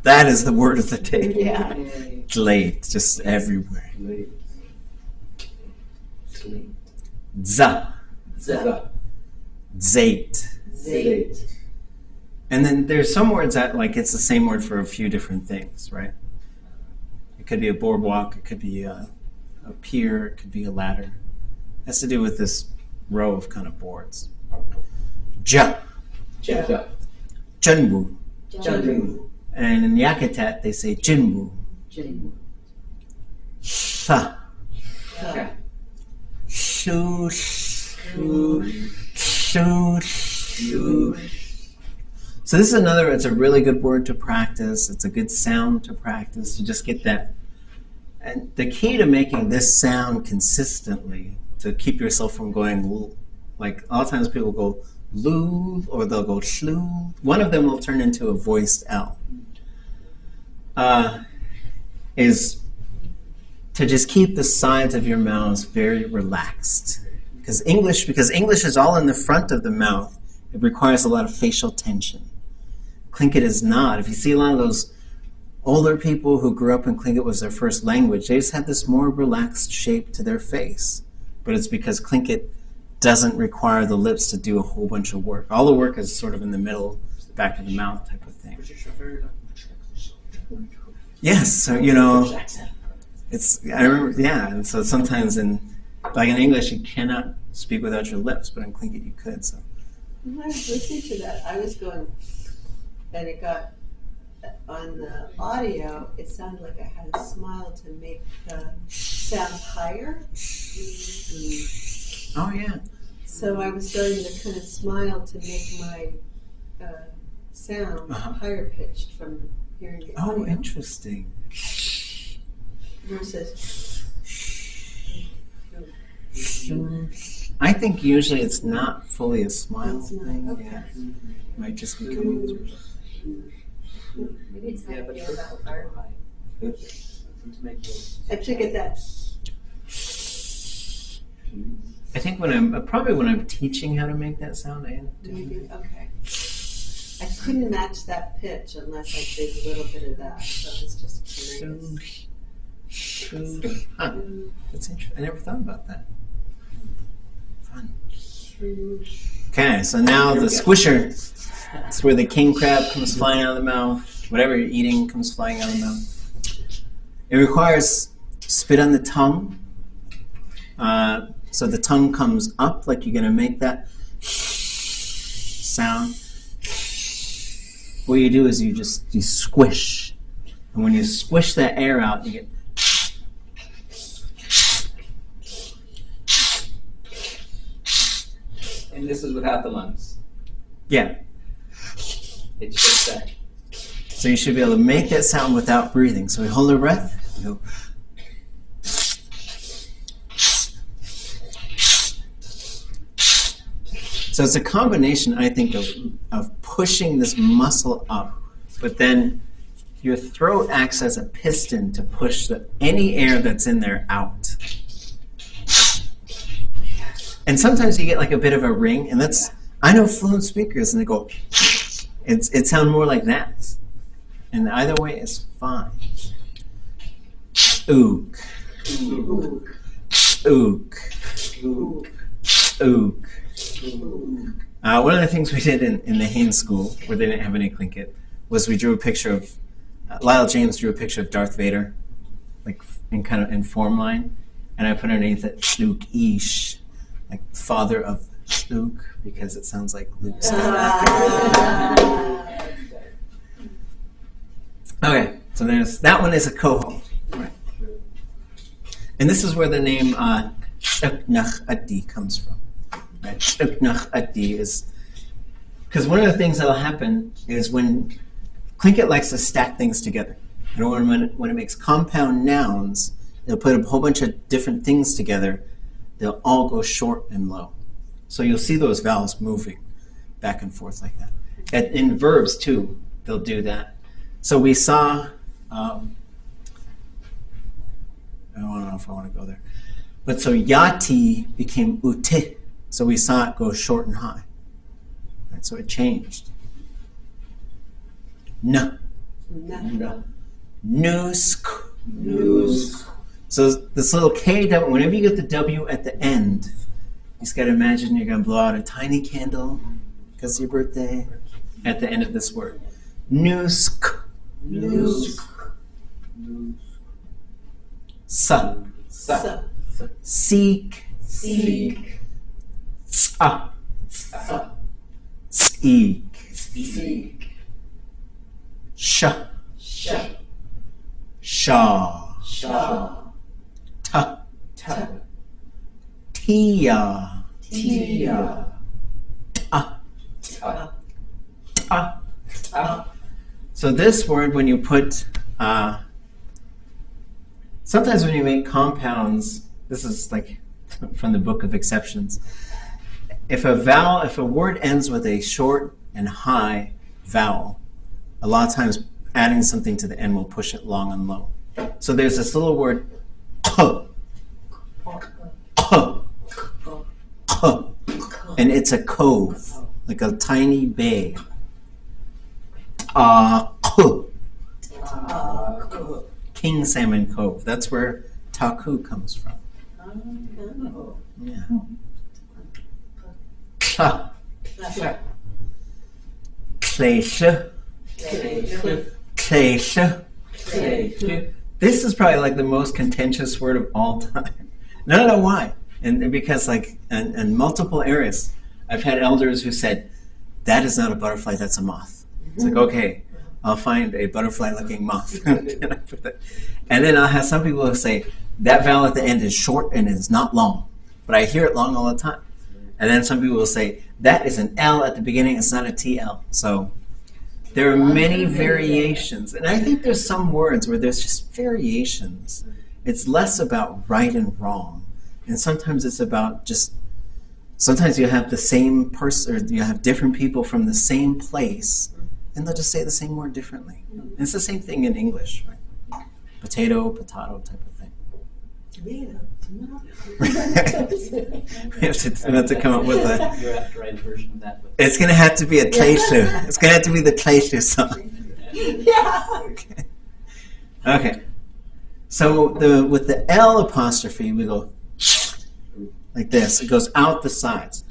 That is the word of the day. Yeah. Glate, just everywhere. Za. Zate. And then there's some words that, like, it's the same word for a few different things, right? It could be a boardwalk, it could be a pier, it could be a ladder. It has to do with this row of kind of boards. Ja. Junwu. And in Yakutat, they say Jinwu. Sha. Shu. So this is it's a really good word to practice. It's a good sound to practice. You just get that. And the key to making this sound consistently, to keep yourself from going, like a lot of times people go loo, or they'll go shlu. One of them will turn into a voiced L. Is to just keep the sides of your mouths very relaxed. Because English is all in the front of the mouth, it requires a lot of facial tension. Tlingit is not. If you see a lot of those older people who grew up in Tlingit was their first language, they just have this more relaxed shape to their face. But it's because Tlingit doesn't require the lips to do a whole bunch of work. All the work is sort of in the middle, back of the mouth type of thing. Yes, so I remember, and so sometimes in English you cannot speak without your lips, but in Tlingit you could. So When I was listening to that, I was going, and it got, on the audio, it sounded like I had a smile to make the sound higher. oh yeah, So I was starting to kind of smile to make my sound higher pitched from hearing the audio. oh interesting. Versus. I think usually it's not fully a smile It's not, thing. okay. Yeah, might just be coming through. Maybe it's how Yeah, you but feel it's about also art. high. To make it. I should get that. I think when I'm teaching how to make that sound, I end up doing Maybe, okay. I couldn't match that pitch unless I did a little bit of that, so I was just curious. Huh. That's interesting. I never thought about that. Fun. Okay, so now the squisher. It's where the king crab comes flying out of the mouth. Whatever you're eating comes flying out of the mouth. It requires spit on the tongue. So the tongue comes up, like you're going to make that sound. What you do is you squish. And when you squish that air out, you get. And this is without the lungs. Yeah. It's just that. So you should be able to make that sound without breathing. So we hold our breath. We go. So it's a combination, I think, of pushing this muscle up, but then your throat acts as a piston to push any air that's in there out. And sometimes you get like a bit of a ring, and I know fluent speakers, and they go, it sounds more like that. And either way is fine. Ook. Ook. Ook. Ook. One of the things we did in the Haynes School, where they didn't have any Tlingit, was we drew a picture of, Lyle James drew a picture of Darth Vader, like in form line, and I put underneath it, Luke Ish, like father of Luke, because it sounds like Luke Skywalker. Okay, so that one is a coho. Right. And this is where the name Shuknach Addi comes from. Right? Shuknach Addi is, because one of the things that will happen is when Tlingit likes to stack things together. And when it makes compound nouns, they'll put a whole bunch of different things together. They'll all go short and low. So you'll see those vowels moving back and forth like that. And in verbs, too, they'll do that. So we saw, I don't know if I want to go there. But so yati became ute. So we saw it go short and high. Right, so it changed. N. Nusk. So this little K, whenever you get the W at the end, you just got to imagine you're going to blow out a tiny candle because of your birthday at the end of this word. Nusk. Sa. Seek. Sa. Seek. Sha. Shaw. Ta. Tia. Ta. So this word, when you put, sometimes when you make compounds, this is like from the Book of Exceptions. If a word ends with a short and high vowel, a lot of times adding something to the end will push it long and low. So there's this little word, and it's a cove, like a tiny bay. King Salmon Cove. That's where taku comes from. Yeah. Kla. Klesha. Klesha. This is probably like the most contentious word of all time. And I don't know why. And because like in multiple areas, I've had elders who said, that is not a butterfly, that's a moth. It's like, okay, I'll find a butterfly-looking moth. And then I'll have some people who say, that vowel at the end is short and is not long. But I hear it long all the time. And then some people will say, that is an L at the beginning, it's not a TL. So there are many variations. And I think there's some words where there's just variations. It's less about right and wrong. And sometimes it's about just, sometimes you have the same person, or you have different people from the same place, and they'll just say the same word differently. And it's the same thing in English, right? Potato, potato type of thing. Tomato, We have to come up with You have to write a version of that. But it's going to have to be a Tleishu. It's going to have to be the Tleishu song. Yeah. Okay. So with the L apostrophe, we go like this. It goes out the sides.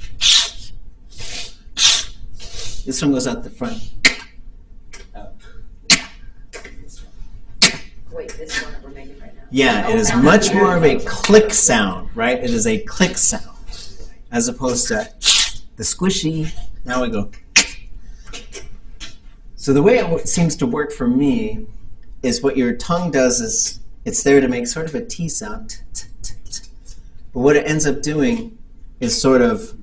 This one goes out the front. Wait, this one that we're making right now. Yeah, it is much more of a click sound, right? It is a click sound, as opposed to the squishy. Now we go. So the way it seems to work for me is what your tongue does is it's there to make sort of a T sound. But what it ends up doing is sort of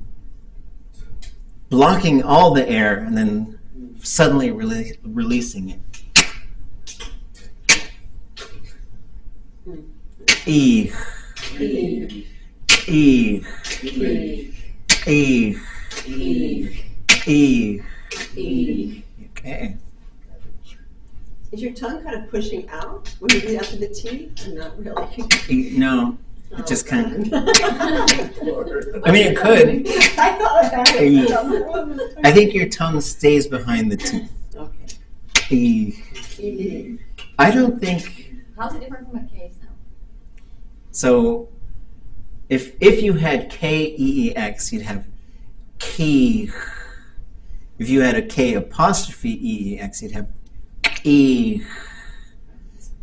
blocking all the air and then suddenly releasing it. E. E. E. E. E. E. Okay. Is your tongue kind of pushing out when you get after the T? Or not really? No, it just kind of. of. I mean, it could. I thought about it. I think your tongue stays behind the teeth. Okay. E. E. I don't think. How's it different from a K sound? So, if you had K-E-E-X, you'd have key. If you had a K apostrophe E-E-X, you'd have E.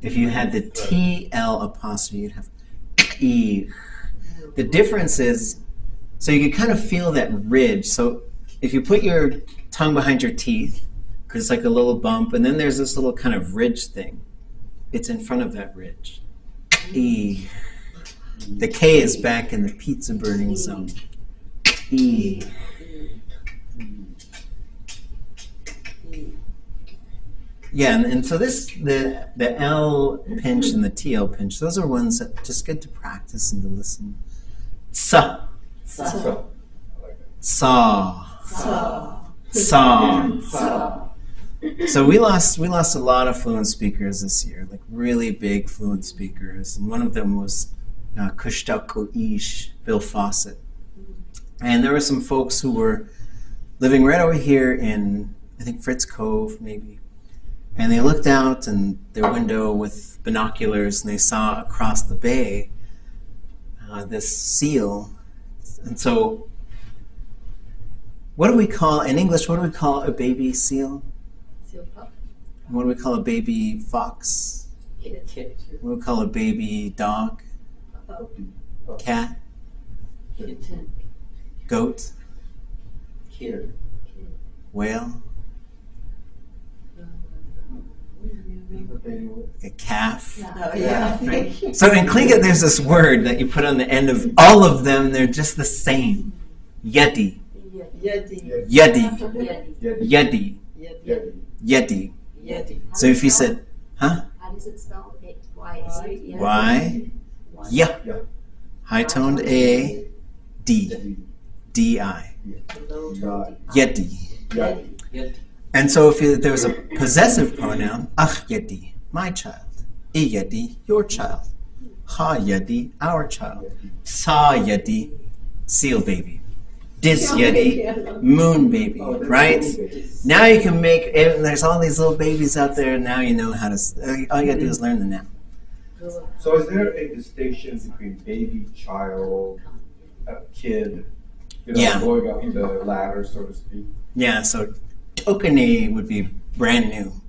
If you had the T-L apostrophe, you'd have E. The difference is, so you can kind of feel that ridge. So if you put your tongue behind your teeth, because it's like a little bump, and then there's this little kind of ridge thing. It's in front of that ridge. E. The K is back in the pizza burning zone. E. Yeah, and so the L pinch and the TL pinch, those are ones that just good to practice and to listen. Sa. So, I like that. Saw. So. Saw. So we lost a lot of fluent speakers this year, like really big fluent speakers, and one of them was Kushtako Ish, Bill Fawcett. And there were some folks who were living right over here in, I think, Fritz Cove, maybe. And they looked out in their window with binoculars and they saw across the bay this seal. And so, what do we call, in English, what do we call a baby seal? Seal pup? What do we call a baby fox? Kit. What do we call a baby dog? Cat? Kitten. Goat? Kid. Whale? Like a calf? Oh, yeah. Right. So in Tlingit, there's this word that you put on the end of all of them. They're just the same. Yeti. Yeti. Yeti. Yeti. Yeti. Yeti. Yeti. Yeti. So if you said, huh? How does it spell? Y. Y. Yeah. Yeah. High-toned A. D. D-I. God. Yeti. Yeti. Yet. And so if there was a possessive pronoun, ach yeti, my child. I yeti, your child. Ha yeti, our child. Sa yeti, seal baby. Dis yeti, moon baby, right? Now you can make, there's all these little babies out there, and now you know how to, all you gotta do is learn the noun. So is there a distinction between baby, child, kid, Yeah. going up the ladder, so to speak? Yeah, so tokene would be brand new,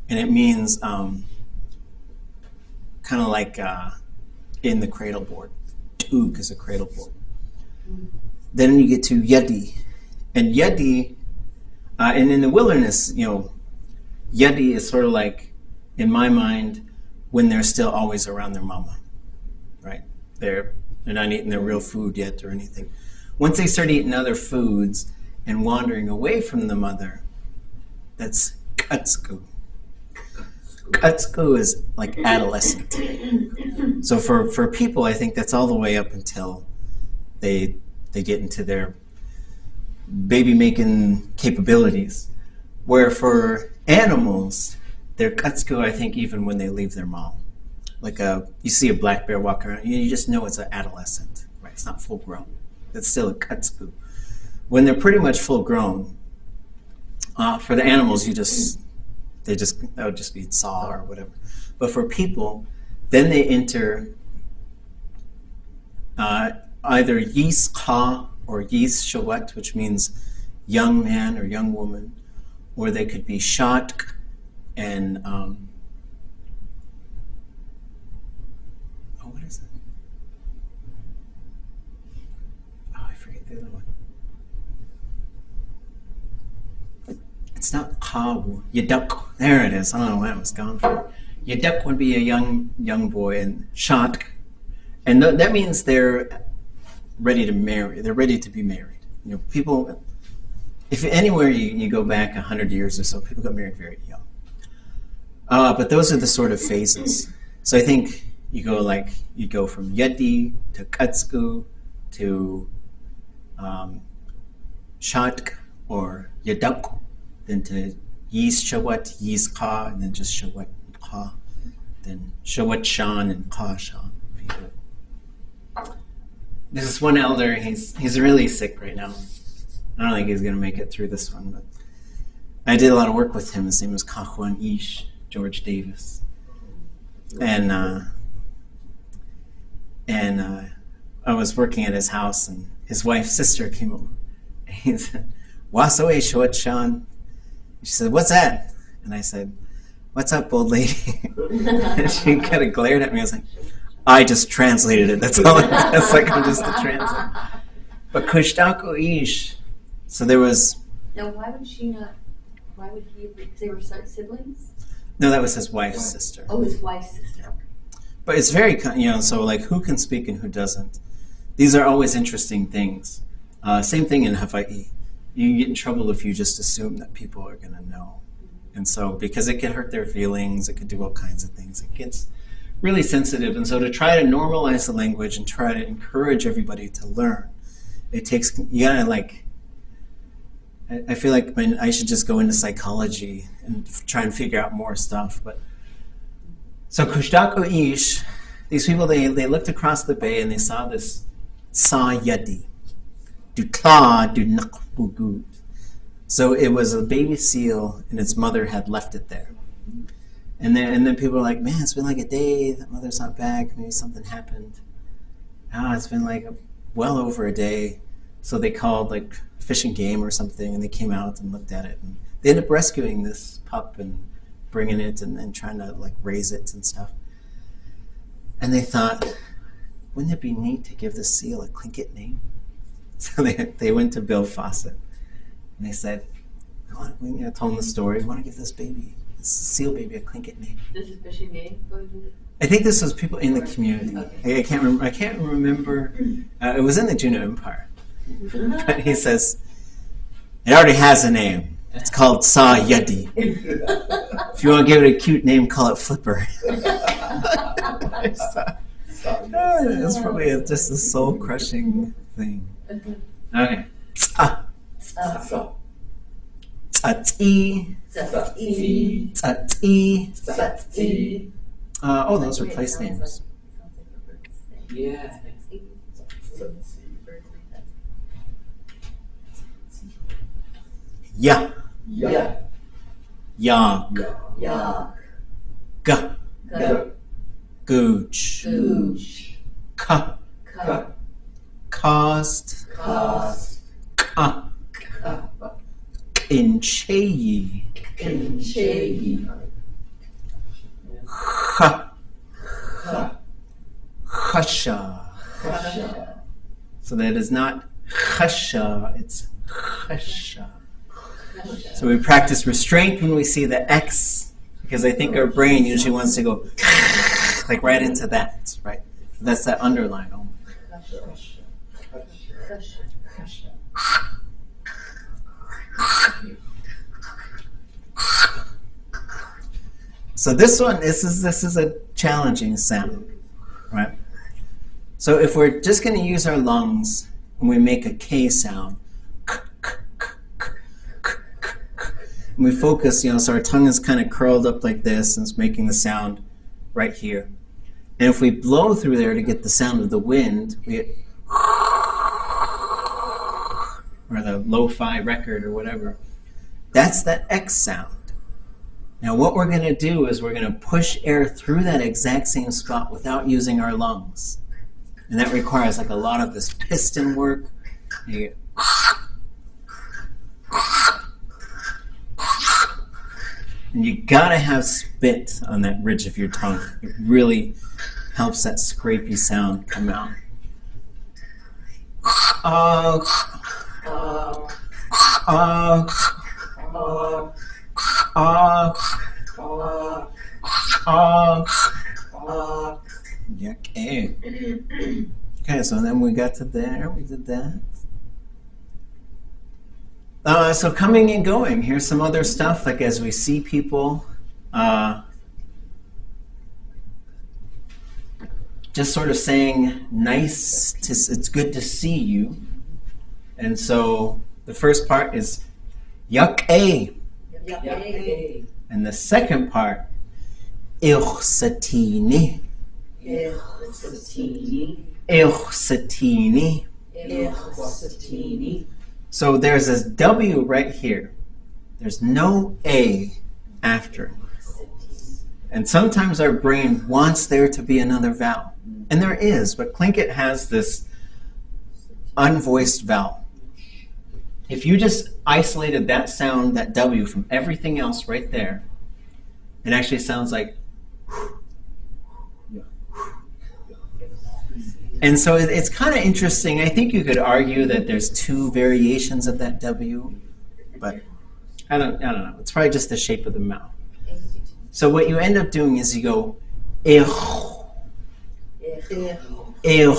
and it means kind of like in the cradle board. Tuk is a cradle board. Then you get to yadi. And yadi, and in the wilderness, yadi is sort of like, in my mind, when they're still always around their mama, right? They're not eating their real food yet or anything. Once they start eating other foods and wandering away from the mother, that's katsku. Katsku is like adolescent. So for people, I think that's all the way up until they get into their baby-making capabilities. Where for animals, they're katsku, I think, even when they leave their mom. Like you see a black bear walk around, you just know it's an adolescent, right? It's not full grown. It's still a katsku. When they're pretty much full grown, for the animals, that would just be saw or whatever. But for people, then they enter either yis ka or yis shawat, which means young man or young woman, or they could be shatk and what is it? Oh, I forget the other one. It's not kawu. Yaduk. There it is. I don't know where it was gone for. Yaduk would be a young boy, and shatk, and that means they're ready to marry. They're ready to be married. People. If anywhere you go back 100 years or so, people got married very young. But those are the sort of phases. So I think you go from yadi to katsku to shatk or yaduk, then to yis shawat, yis ka, and then just shawat ka, then shawat shan and ka shan. There's this one elder, he's really sick right now. I don't think he's going to make it through this one, but I did a lot of work with him. His name was Kahuan Ish, George Davis. And I was working at his house, and his wife's sister came over. And he said, "Wasoe Shawat Shan." She said, "What's that?" And I said, "What's up, old lady?" And she kind of glared at me. I was like, "I just translated it. That's all. That's like I'm just the translator." But Kushtako Ish. So there was. Now, why would he? Because they were siblings? No, that was his wife's sister. Oh, his wife's sister. But it's very, so like who can speak and who doesn't. These are always interesting things. Same thing in Hawaii. You get in trouble if you just assume that people are going to know. And so, because it can hurt their feelings, it could do all kinds of things. It gets really sensitive. And so to try to normalize the language and try to encourage everybody to learn, it takes, I feel like I should just go into psychology and try and figure out more stuff. But so Kushtako Ish, these people, they looked across the bay and they saw this Sa Yadi. Dutla du nakbugut. So it was a baby seal and its mother had left it there. And then people were like, "Man, it's been like a day, that mother's not back, maybe something happened." It's been like well over a day. So they called like Fish and Game or something, and they came out and looked at it. And they ended up rescuing this pup and bringing it and trying to like raise it and stuff. And they thought, wouldn't it be neat to give this seal a Tlingit name? So they went to Bill Fawcett and they said, I told him the story. We want to give this seal baby a Tlingit name. This is Fish and Game? I think this was people in the community. Okay. I can't remember. It was in the Juno Empire. But he says, it already has a name. It's called Sa Yadi. If you want to give it a cute name, call it Flipper. It's probably just a soul-crushing thing. Okay. Tsati. Tsati. Oh, those are place names. Yeah. Ya. Yeah. Yak. Yak. Ga. Gooch. Gooch. Ka. Ka. Cost. Cost. Ka. Incheyi. Incheyi. Ha. Hasha. Hasha. So that is not khasha, it's khasha. So we practice restraint when we see the X, because I think our brain usually wants to go like right into that, right? That's that underline only. So this is a challenging sound, right? So if we're just going to use our lungs and we make a K sound, and we focus, so our tongue is kind of curled up like this and it's making the sound right here. And if we blow through there to get the sound of the wind, we get or the lo-fi record or whatever, that's that X sound. Now what we're going to do is we're going to push air through that exact same spot without using our lungs. And that requires like a lot of this piston work. And you gotta have spit on that ridge of your tongue. It really helps that scrapey sound come out. Okay, so then we got to there, we did that. So coming and going, here's some other stuff, like as we see people just sort of saying nice, it's good to see you. And so the first part is yak-a. Yak-a. And the second part, irsatini. Irsatini. Irsatini. Irsatini. So there's this W right here. There's no A after it. And sometimes our brain wants there to be another vowel. And there is, but Tlingit has this unvoiced vowel. If you just isolated that sound, that W, from everything else right there, it actually sounds like. And so it's kind of interesting. I think you could argue that there's two variations of that W, but I don't know. It's probably just the shape of the mouth. So what you end up doing is you go ich, ich,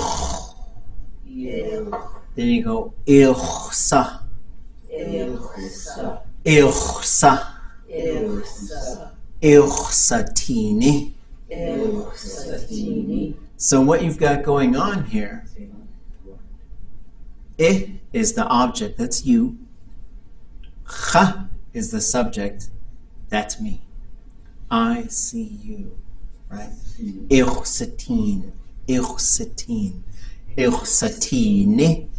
then you go ichsa, ichsa, ichsatini. So what you've got going on here, I is the object, that's you. Cha is the subject, that's me. I see you, right? Ichsatin, ichsatin, ichsatini.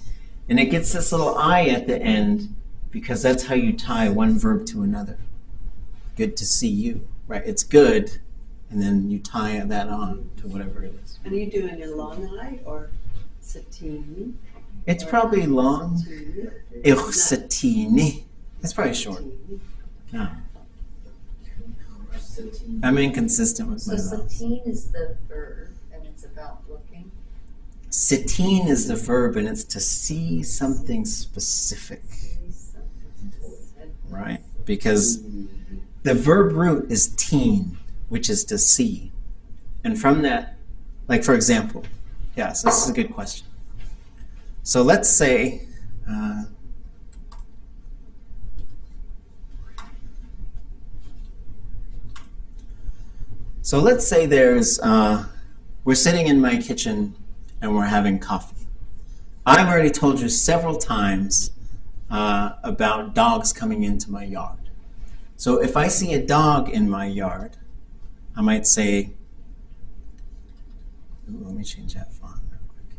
And it gets this little I at the end because that's how you tie one verb to another. Good to see you, right? It's good, and then you tie that on to whatever it is. Are you doing a long I or satini? It's probably long. Ichsatini. It's probably short. No. I'm inconsistent with my So mouth. satine is the verb, and it's about looking. Satine is the verb, and it's to see something specific, right? Because the verb root is teen, which is to see. And from that, like for example, so this is a good question. So let's say, there's, we're sitting in my kitchen and we're having coffee. I've already told you several times about dogs coming into my yard. So if I see a dog in my yard, I might say, let me change that font real quick.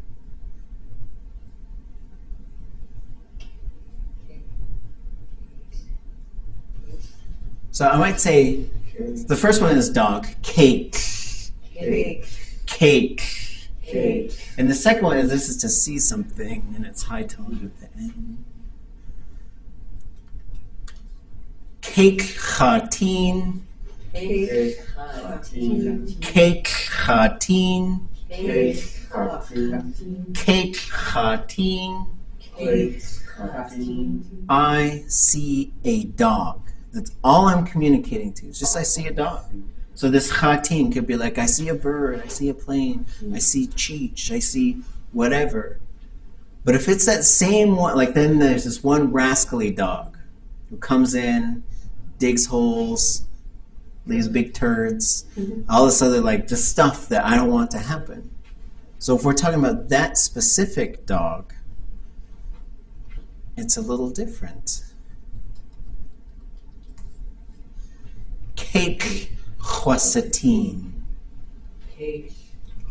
So I might say, the first one is dog, cake, Cake. cake. Cake. And the second one is this is to see something, and it's high toned at the end. Cake chatin. Cake. Cake chatin. Cake. Kate Hateen. I see a dog. That's all I'm communicating to. It's just I see a dog. So this Hateen could be like, I see a bird, I see a plane, I see Cheech, I see whatever. But if it's that same one, like then there's this one rascally dog who comes in, digs holes, leaves big turds, all this other like just stuff that I don't want to happen. So if we're talking about that specific dog, it's a little different. Cake Chwasateen. Cake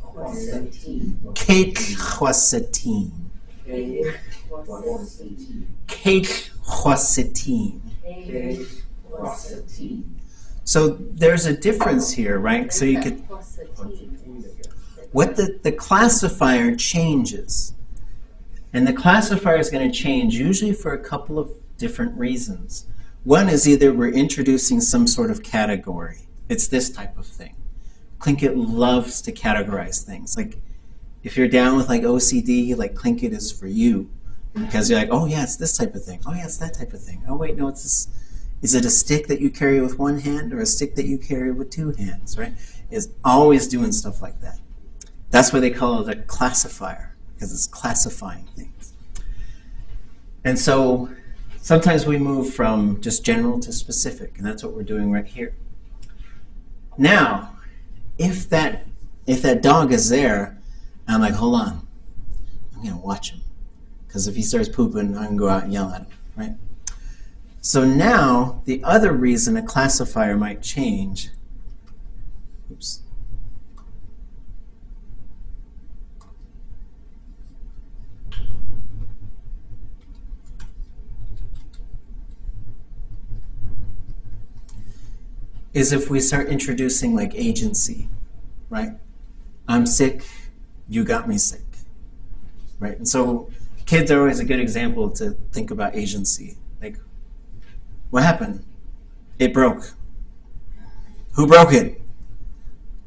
Chwasateen. Cake Chwasateen. So there's a difference here, right? So you could, what the classifier changes. And the classifier is going to change usually for a couple of different reasons. One is either we're introducing some sort of category. It's this type of thing. Tlingit loves to categorize things. Like if you're down with like OCD, like Tlingit is for you. Because you're like, oh yeah, it's this type of thing. Oh yeah, it's that type of thing. Oh wait, no, it's this. Is it a stick that you carry with one hand or a stick that you carry with two hands, right? It's always doing stuff like that. That's why they call it a classifier, because it's classifying things. And so sometimes we move from just general to specific, and that's what we're doing right here. Now, if that dog is there, I'm like, hold on, I'm going to watch him. Because if he starts pooping, I can go out and yell at him, right? So now, the other reason a classifier might change, oops. Is if we start introducing like agency, right? I'm sick, you got me sick, right? And so kids are always a good example to think about agency. Like, what happened? It broke. Who broke it?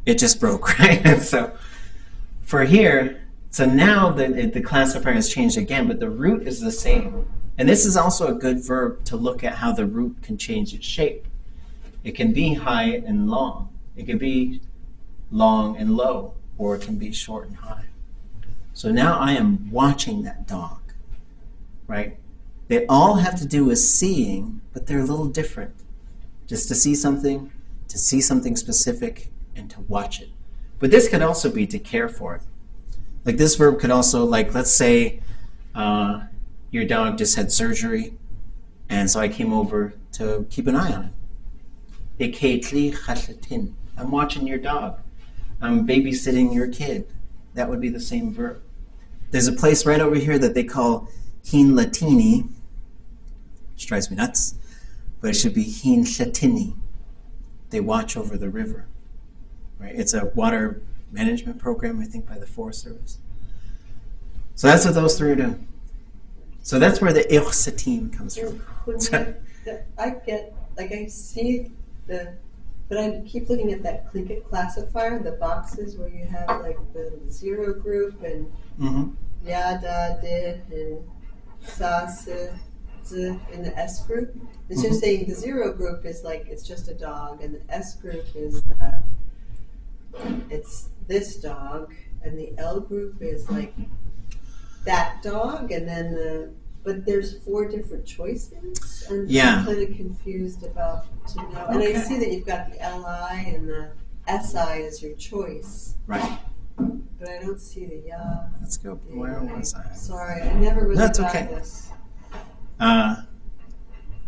It just broke, right? So for here, so now the classifier has changed again, but the root is the same. And this is also a good verb to look at how the root can change its shape. It can be high and long. It can be long and low, or it can be short and high. So now I am watching that dog, right? They all have to do with seeing, but they're a little different. Just to see something specific, and to watch it. But this could also be to care for it. Like this verb could also, like let's say your dog just had surgery, and so I came over to keep an eye on it. I'm watching your dog. I'm babysitting your kid. That would be the same verb. There's a place right over here that they call hin latini, which drives me nuts, but it should be hin shatini. They watch over the river. Right? It's a water management program, I think, by the Forest Service. So that's what those three are doing. So that's where the irsatin comes from. I see but I keep looking at that Tlingit classifier, the boxes where you have like the zero group and yada, did, and sa, si, zi in the S group. It's just saying the zero group is like, it's just a dog, and the S group is it's this dog, and the L group is like that dog, and then but there's 4 different choices, and I'm kind of confused about to know. And I see that you've got the LI and the SI as your choice. Right. But I don't see the ya. Let's go. Where was I? Sorry, I never really got this. I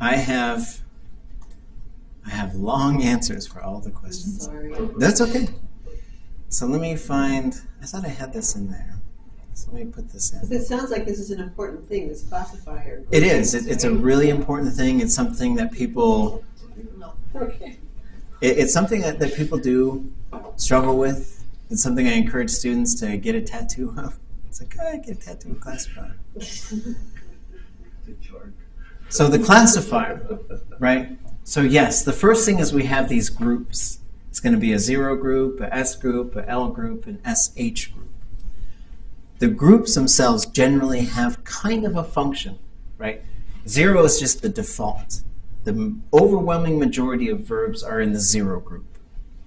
have long answers for all the questions. Sorry. That's okay. So let me find. I thought I had this in there. So let me put this in. It sounds like this is an important thing, this classifier. It is. It's a really important thing. It's something that people... It's something that people do struggle with. It's something I encourage students to get a tattoo of. It's like, I get a tattoo of classifier. So the classifier, right? So yes, the first thing is we have these groups. It's going to be a zero group, a S group, a L group, an SH group. the groups themselves generally have kind of a function, right? 0 is just the default. The overwhelming majority of verbs are in the 0 group.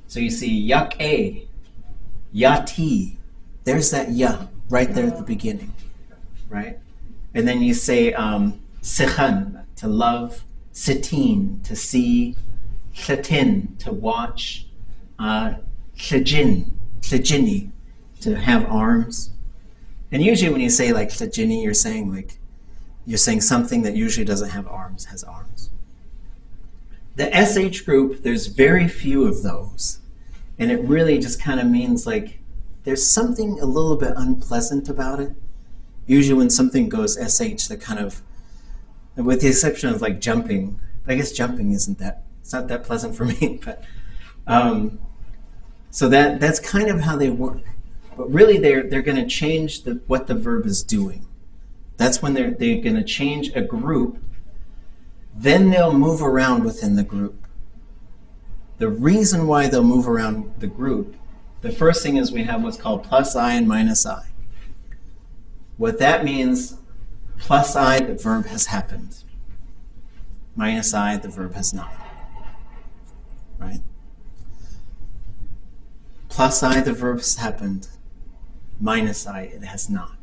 So you see yak-a, yati, there's that ya right there at the beginning, right? And then you say sikhan, to love, sitin, to see, llatin, to watch, llajin, llajini, to have arms. And usually when you say like llajini, you're saying something that usually doesn't have arms, has arms. The SH group, there's very few of those. And it really just kind of means like there's something a little bit unpleasant about it. Usually when something goes SH, that kind of, with the exception of like jumping, I guess jumping it's not that pleasant for me, but so that's kind of how they work. But really they're going to change what the verb is doing. That's when they're going to change a group, then they'll move around within the group. The reason why they'll move around the group, the first thing is we have what's called plus I and minus I. What that means, plus I, the verb has happened. Minus I, the verb has not. Right? Plus I, the verb has happened. Minus I, it has not.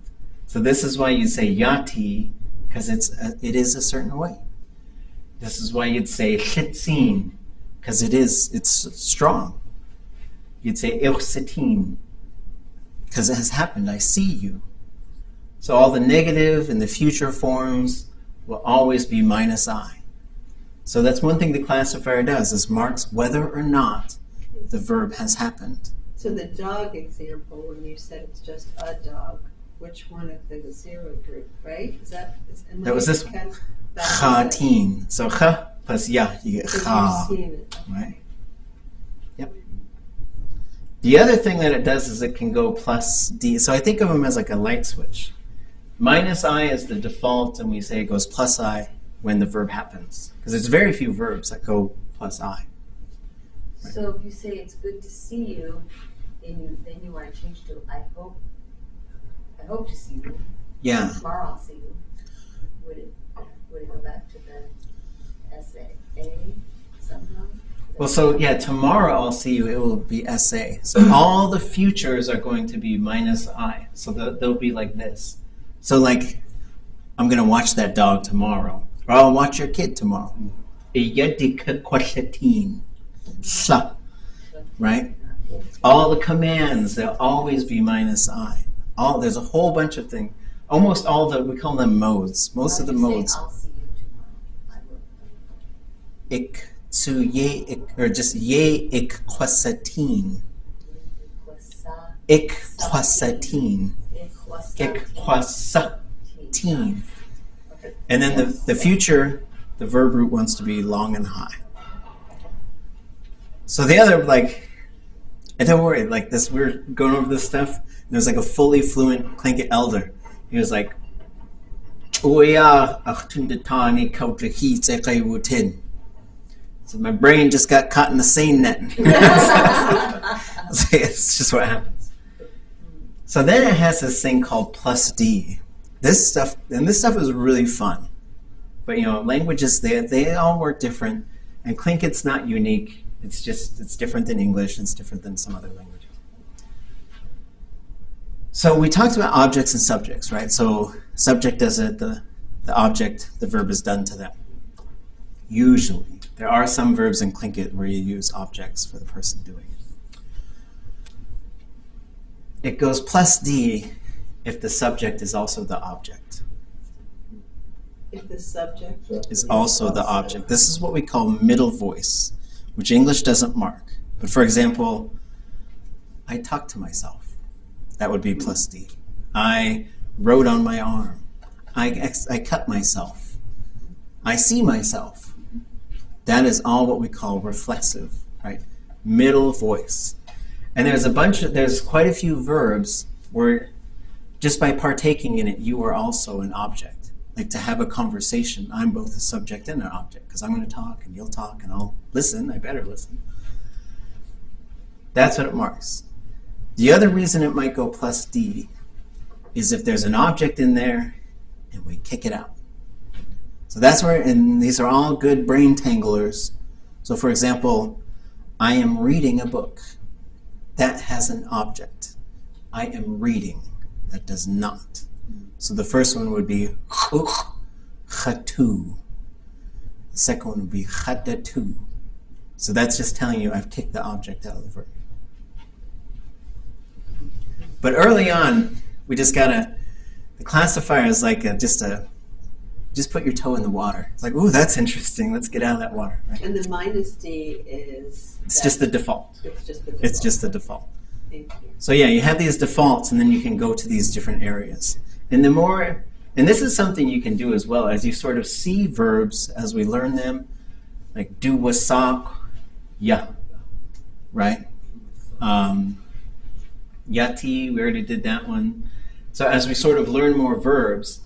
So this is why you say yati, because it is a certain way. This is why you'd say chitzin, because it's strong. You'd say irsitin, because it has happened, I see you. So all the negative and the future forms will always be minus I. So that's one thing the classifier does, is marks whether or not the verb has happened. So the dog example, when you said it's just a dog, which one of the 0 group, right? That was this one. Chatin. So cha plus ya, you get cha. Okay. Right? Yep. The other thing that it does is it can go plus D. So I think of them as like a light switch. Minus I is the default, and we say it goes plus I when the verb happens. Because there's very few verbs that go plus I. Right. So if you say it's good to see you, then you want to change to I hope to see you. Yeah. Tomorrow I'll see you. Would it go back to the SA somehow? Well, so yeah, tomorrow I'll see you, it will be SA. So all the futures are going to be minus I. So they'll be like this. So like, I'm going to watch that dog tomorrow. Or I'll watch your kid tomorrow. Right? All the commands, they'll always be minus I. There's a whole bunch of things. Almost all we call them modes. Most of the modes. I'll see you tomorrow. I will. Ik to ye, or just ye ik kwasatin. Ik kwasatin. Ik kwasatin. And then the future, the verb root wants to be long and high. So the other, and don't worry, this, we're going over this stuff, and there's a fully fluent Tlingit elder. He was like, so my brain just got caught in the seine net. It's just what happens. So then it has this thing called plus D. This stuff is really fun. But languages, they all work different, and Tlingit's not unique. It's different than English, and it's different than some other languages. So we talked about objects and subjects, right? So subject does it, the object, the verb is done to them. Usually. There are some verbs in Tlingit where you use objects for the person doing it. It goes plus D if the subject is also the object. If the subject is also the object. This is what we call middle voice, which English doesn't mark. But for example, I talk to myself. That would be plus D. I wrote on my arm. I cut myself. I see myself. That is all what we call reflexive, right? Middle voice. And there's quite a few verbs where just by partaking in it, you are also an object. Like to have a conversation, I'm both a subject and an object, because I'm going to talk and you'll talk and I'll listen, I better listen. That's what it marks. The other reason it might go plus D is if there's an object in there and we kick it out. So that's where, and these are all good brain tanglers. So for example, I am reading a book. That has an object. I am reading. That does not. So the first one would be khatu. The second one would be khadatu. So that's just telling you I've kicked the object out of the verb. But early on, we just gotta, the classifier is like just put your toe in the water. It's like, ooh, that's interesting. Let's get out of that water. Right? And the minus D is... It's just the default. It's just the default. It's just the default. Thank you. So yeah, you have these defaults, and then you can go to these different areas. And the more, and this is something you can do as well, as you sort of see verbs as we learn them, like do wasak, ya, right? Yati, we already did that one. So as we sort of learn more verbs,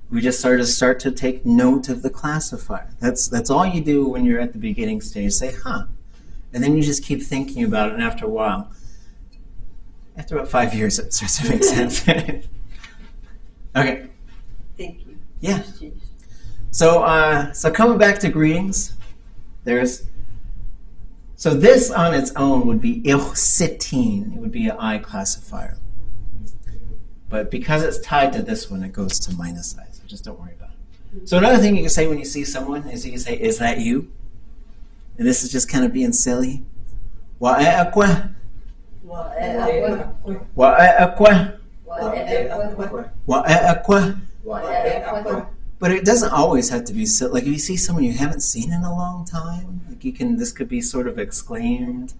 we just start to take note of the classifier. That's all you do when you're at the beginning stage. Say, huh. And then you just keep thinking about it, and after a while, after about 5 years, it starts to make sense. Okay. Thank you. Yeah. So coming back to greetings, so this on its own would be ilsitin. It would be an I classifier. But because it's tied to this one, it goes to minus I. So just don't worry about it. So another thing you can say when you see someone is you can say, is that you? And this is just kind of being silly. Wa'e'akwa. Wa'e'akwa. Wa'e'akwa. But it doesn't always have to be silly. Like if you see someone you haven't seen in a long time, like this could be sort of exclaimed,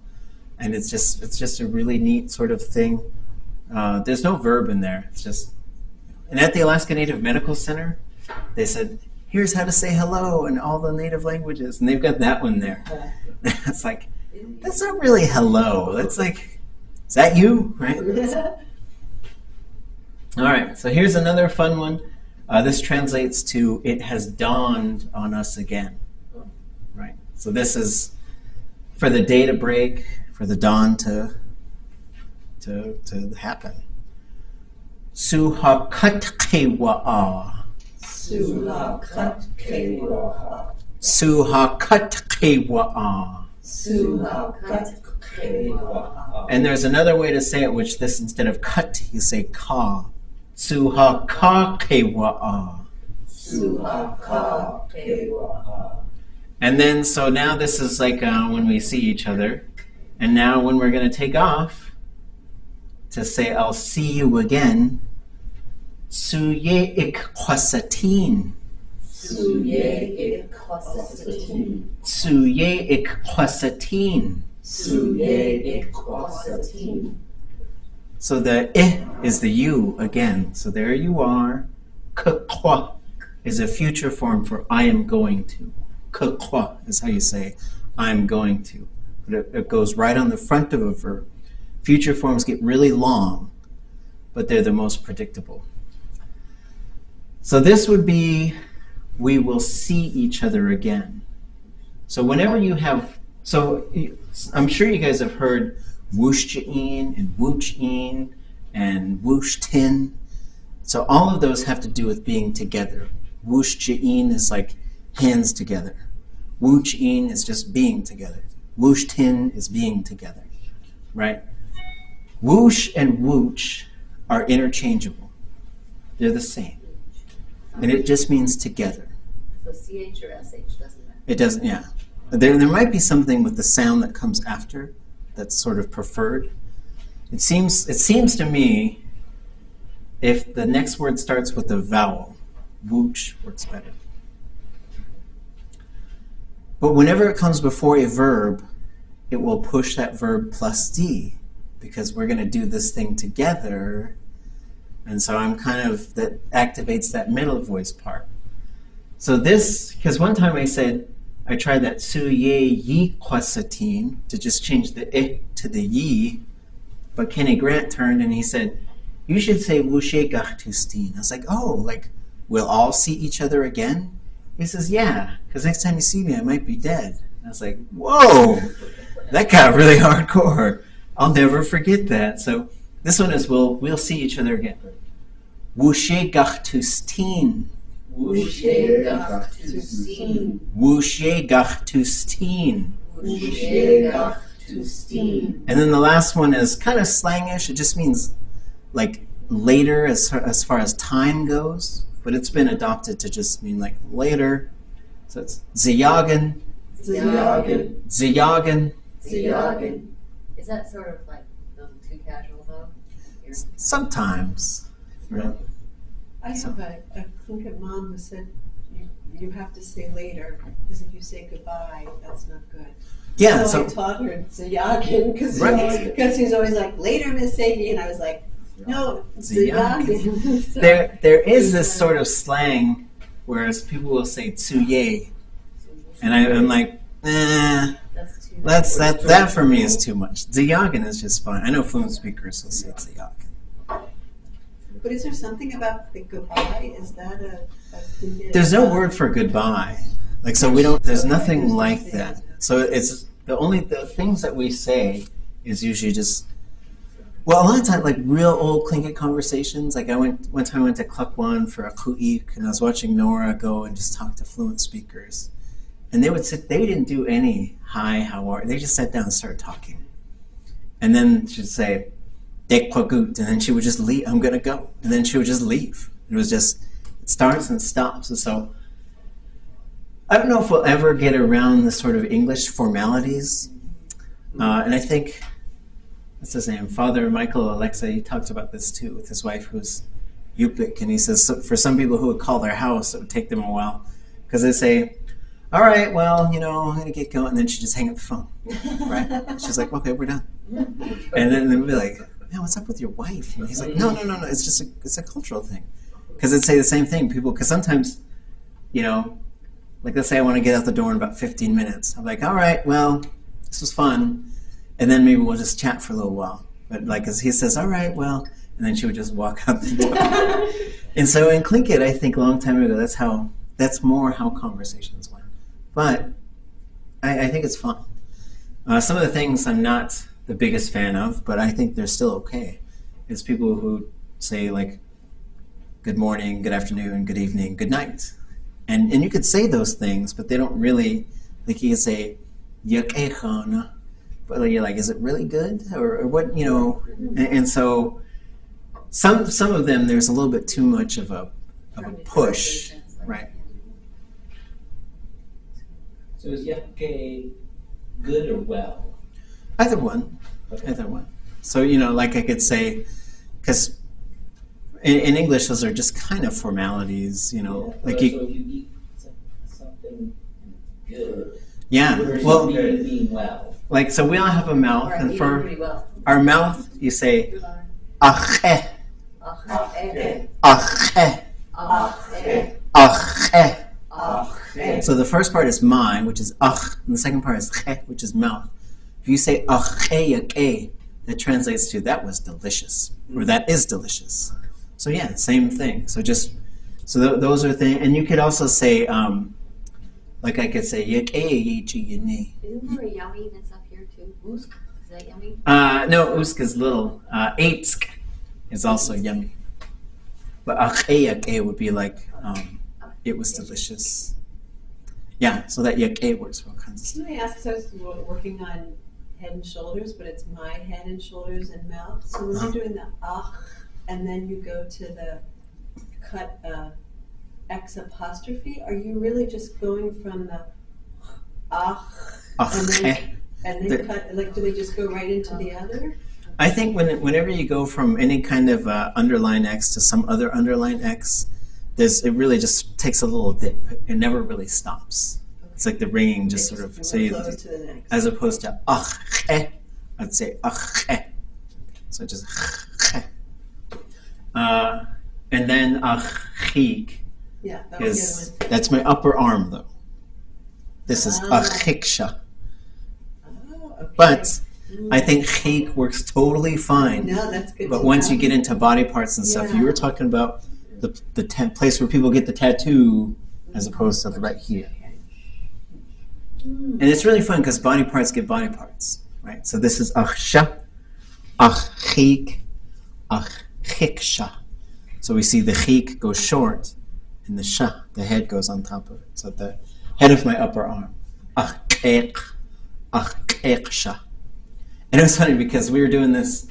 and it's just a really neat sort of thing. There's no verb in there. It's just, and at the Alaska Native Medical Center, they said, here's how to say hello in all the native languages, and they've got that one there. It's like, that's not really hello. That's like, is that you? Right? All right, so here's another fun one. This translates to, it has dawned on us again. Right? So this is for the day to break, for the dawn to happen. Suhakatkewa'a. Suhakatkewa'a. Suhakatkewa'a. Suhakatkewa'a. And there's another way to say it, which this, instead of cut, you say ka. Suhakakewa'a. Suhakakewa'a. And then, so now this is like when we see each other. And now when we're going to take off, to say, I'll see you again, Suye ikwasatin. Suye ikwasatin. Suye ikwasatin. Suye ikwasatin. So the I is the you again. So there you are. Kakwa is a future form for I am going to. Kakwa is how you say I'm going to. But it goes right on the front of a verb. Future forms get really long, but they're the most predictable. So this would be, we will see each other again. So whenever you have, so I'm sure you guys have heard woosh'in and wooch'in and woosh'tin. So all of those have to do with being together. Woosh'in is like hands together. Wooch'in is just being together. Woosh'tin is being together, right? Whoosh and wooch are interchangeable. They're the same. And it just means together. So CH or SH doesn't matter. It doesn't, yeah. There might be something with the sound that comes after that's sort of preferred. It seems to me, if the next word starts with a vowel, wooch works better. But whenever it comes before a verb, it will push that verb plus D, because we're going to do this thing together. And so I'm kind of, that activates that middle voice part. So this, because one time I tried that su ye yi kwasatin, to just change the I to the yi, but Kenny Grant turned and he said, you should say wushe gachtustin. I was like, oh, like, we'll all see each other again? He says, yeah, because next time you see me, I might be dead. I was like, whoa, that got really hardcore. I'll never forget that. So this one is we'll see each other again. Wushe gach to steen. Wushe gach to steen. Wushe gach to steen. Wushe gach to steen. And then the last one is kind of slangish. It just means like later as far as time goes, but it's been adopted to just mean like later. So it's Ziyagen. Ziyagen. Ziyagen. Ziyagen. Is that sort of like a little too casual though? Sometimes. Right. I have a Tlingit mom who said you have to say later, because if you say goodbye, that's not good. Yeah. So I taught her Ziyagen, because he's always like, later, Miss Amy, and I was like, no, Ziyagen. So There is this sort of slang, whereas people will say tsuye, and I'm like, that for me is too much. Ziyagen is just fine. I know fluent speakers will say Ziyagen. But is there something about the goodbye? Is that a There's no word for goodbye. Like, so we don't, there's nothing like that. So it's the things that we say is usually just, well, a lot of times, like real old Tlingit conversations, like one time I went to Cluck One for a ku'ik, and I was watching Nora go and just talk to fluent speakers. And they didn't do any hi, how are you? They just sat down and started talking. And then she'd say, Dek kwagut, and then she would just leave, I'm gonna go. And then she would just leave. It was just, it starts and stops. And so, I don't know if we'll ever get around the sort of English formalities. And I think, what's his name? Father Michael Alexa, he talked about this too with his wife who's Yupik. And he says, so for some people who would call their house, it would take them a while. Because they say, all right, well, I'm going to get going. And then she just hang up the phone, right? She's like, okay, we're done. And then they'll be like, man, what's up with your wife? And he's like, no, it's just it's a cultural thing. Because it'd say the same thing. People, because sometimes, like let's say I want to get out the door in about 15 minutes. I'm like, all right, well, this was fun. And then maybe we'll just chat for a little while. But like as he says, all right, well, and then she would just walk out the door. And so in Tlingit, I think a long time ago, that's more how conversations went. But I think it's fun. Some of the things I'm not the biggest fan of, but I think they're still okay, is people who say like, good morning, good afternoon, good evening, good night. And you could say those things, but they don't really, like you could say, yakechana, but you're like, is it really good? Or what, and so some of them, there's a little bit too much of a push, right? So is yake good or well? Either one. So, like I could say, because in English, those are just kind of formalities, like so if you eat something good, well, being well. Like, so we all have a mouth, Right, and for pretty well. our mouth, you say, ache, Ache. ache, Ache. ache. So the first part is my, which is ach, and the second part is che, which is mouth. If you say ache, that translates to that was delicious, or that is delicious. So yeah, same thing. So those are things, and you could also say, like I could say, Isn't there a yummy that's up here too? Usk? Is that yummy? no, usk is little. Eitsk is also yummy. But ache would be like, it was delicious. Yeah, so that yake works for all kinds of stuff. Can I ask, so I was working on head and shoulders, but it's my head and shoulders and mouth. So when you're doing the ach, and then you go to the cut X apostrophe, are you really just going from the ach, and then cut, like do they just go right into the other? I think whenever you go from any kind of underline X to some other underline X, it really just takes a little dip. It never really stops. It's like the ringing just sort of, so you, as opposed to ach, I'd say ach. So just and then achik Yeah, that was the other one. that's my upper arm though. This is achiksha. Oh, okay. But I think chik works totally fine. No, that's good. But to once know. you get into body parts and stuff, Yeah. you were talking about the place where people get the tattoo as opposed to right here. And it's really fun because body parts get body parts, right? So this is achsha, achik, achiksha. So we see the chik goes short, and the sha, the head, goes on top of it. So the head of my upper arm. Sha. And it was funny because we were doing this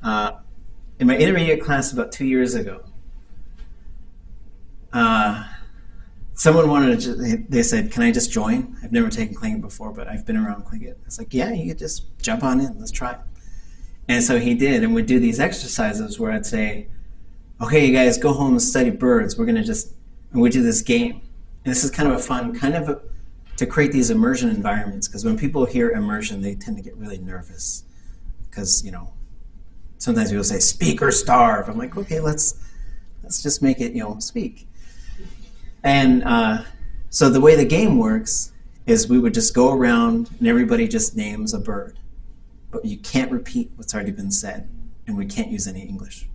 in my intermediate class about 2 years ago. Someone wanted to, they said, can I just join? I've never taken Tlingit before, but I've been around Tlingit. I was like, yeah, you could just jump on in, let's try it. And so he did, and we'd do these exercises where I'd say, okay, you guys, go home and study birds. We're going to and we do this game. And this is kind of a fun, to create these immersion environments, because when people hear immersion, they tend to get really nervous. Because, sometimes people say, speak or starve. I'm like, okay, let's just make it, speak. And so the way the game works is we would just go around and everybody just names a bird. But you can't repeat what's already been said, and we can't use any English.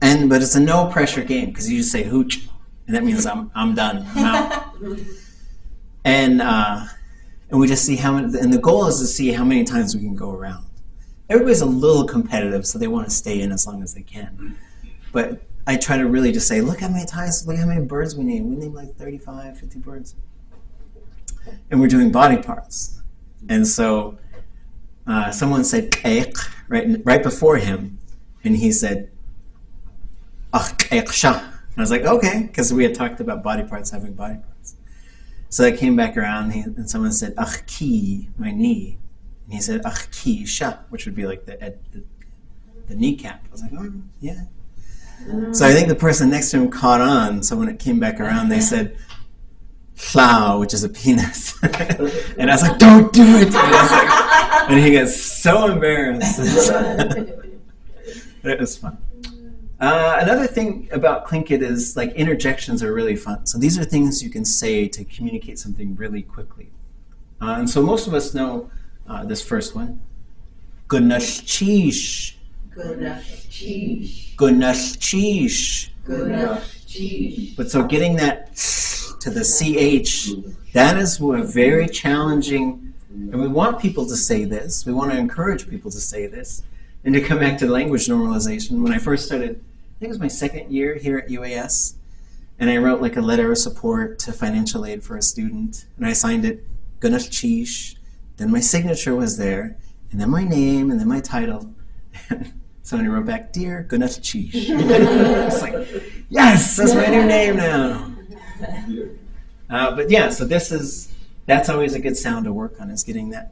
But it's a no pressure game, because you just say hooch, and that means I'm done, I'm out. And we just see how many, and the goal is to see how many times we can go around. Everybody's a little competitive, so they want to stay in as long as they can. But I try to really just say, look how many birds we name. We name like 35, 50 birds. And we're doing body parts. And so someone said right before him, and he said, sha. And I was like, okay, because we had talked about body parts having body parts. So I came back around, and someone said, ki, my knee. And he said, ki sha, which would be like the kneecap. I was like, oh, yeah. So I think the person next to him caught on, so when it came back around, they said, flow, which is a penis. And I was like, don't do it! And he got so embarrassed. It was fun. Another thing about Tlingit is like interjections are really fun. So these are things you can say to communicate something really quickly. And so most of us know this first one. Gunash cheesh. Gunash cheesh. Gunash cheesh. Gunash cheesh. But so getting that to the CH, that is a very challenging, and we want people to say this. We want to encourage people to say this. And to come back to language normalization, when I first started, I think it was my second year here at UAS, and I wrote like a letter of support to financial aid for a student, and I signed it Gunash Cheesh, then my signature was there, and then my name, and then my title. Somebody wrote back, Dear Gunash Cheesh. It's like, yes, that's my new name now. But yeah, so that's always a good sound to work on, is getting that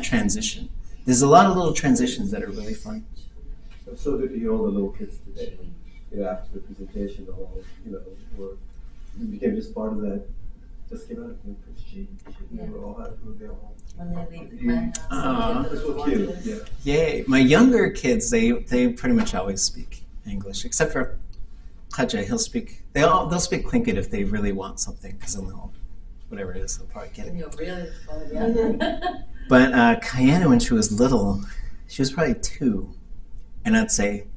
transition. There's a lot of little transitions that are really fun. So did you hear all the little kids today? After the presentation, all it became just part of that. Just came out and we all had food there. When they leave the class. This was cute. Yeah. Yay! My younger kids, they pretty much always speak English, except for Kaja. They'll speak Tlingit if they really want something, because they'll whatever it is, they'll probably get it. Really? But Kayana, when she was little, she was probably 2, and I'd say,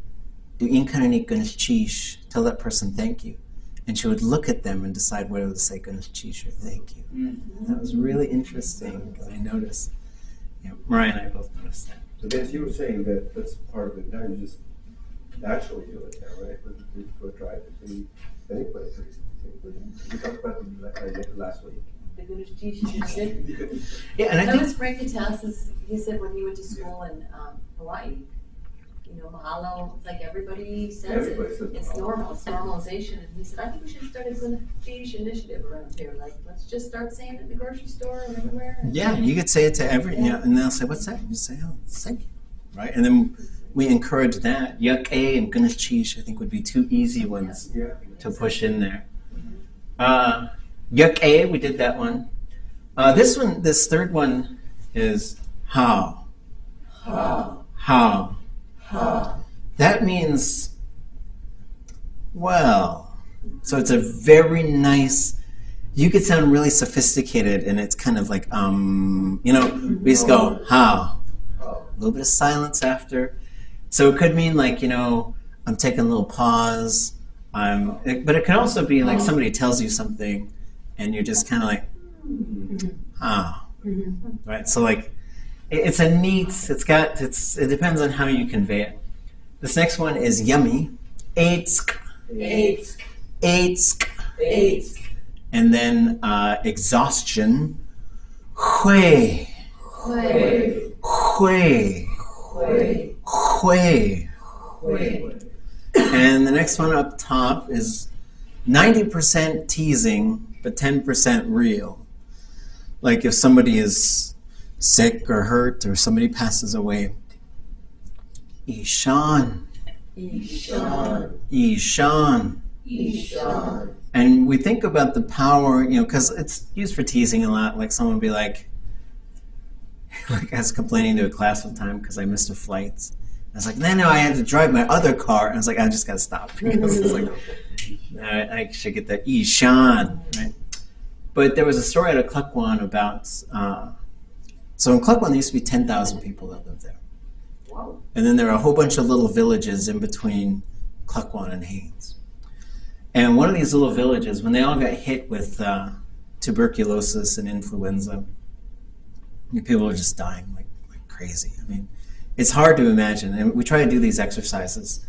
"Do inkarani gunash cheesh?" Tell that person thank you, and she would look at them and decide whether to say gunash cheesh or thank you. Mm-hmm. That was really interesting, because I noticed. Mariah and I both noticed that. So Vance, you were saying that that's part of it. Now you just naturally do it now, right? You go try it in any place. We talked about it last week. The Gunash Cheesh. Yeah, and I think was Frank Katas's, he said when he went to school in Hawaii, mahalo, it's like everybody says it. It's normal, it's normalization. And he said, I think we should start a Gunash Cheesh initiative around here. Like, let's just start saying it in the grocery store and everywhere. Yeah, you could say it to and they'll say, what's that? You say, oh, thank you. Right? And then we encourage that. Yuck A and Gunash Cheesh, I think, would be 2 easy ones to push in there. Yuck A, we did that one. This third one is how. How. That means, well. So it's a very nice, you could sound really sophisticated, and it's kind of like, we just go, how. A little bit of silence after. So it could mean like, I'm taking a little pause. But it can also be like somebody tells you something, and you're just kind of like, right? So like, it's a neat. It depends on how you convey it. This next one is yummy. Eitsk. Eight. Eitsk. Eight. And then exhaustion. Hui. Hui. Hui. Hui. Hui. Hui. And the next one up top is 90% teasing, but 10% real. Like if somebody is sick or hurt or somebody passes away. Ishan. Ishan. Ishan. Ishan. And we think about the power, because it's used for teasing a lot. Like someone would be like I was complaining to a class one time because I missed a flight. I was like, no, I had to drive my other car. And I was like, I just got to stop. Because it's like, I should get that Ishan, right? But there was a story out of Klukwan about, so in Klukwan there used to be 10,000 people that lived there. Whoa. And then there are a whole bunch of little villages in between Klukwan and Haines. And one of these little villages, when they all got hit with tuberculosis and influenza, people were just dying like crazy. I mean, it's hard to imagine. And we try to do these exercises.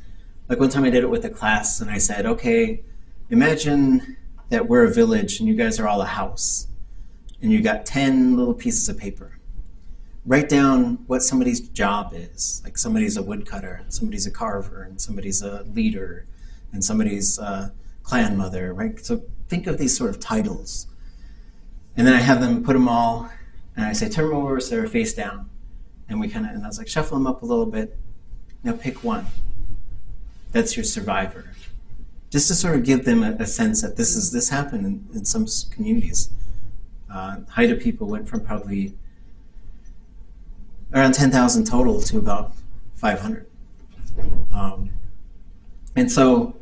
Like one time I did it with a class and I said, okay, imagine that we're a village and you guys are all a house. And you got 10 little pieces of paper. Write down what somebody's job is. Like somebody's a woodcutter, and somebody's a carver, and somebody's a leader, and somebody's a clan mother, right? So think of these sort of titles. And then I have them put them all, and I say, turn them over so they're face down. And and I was like, shuffle them up a little bit. Now pick one. That's your survivor. Just to sort of give them a sense that this happened in some communities. Haida people went from probably around 10,000 total to about 500. And so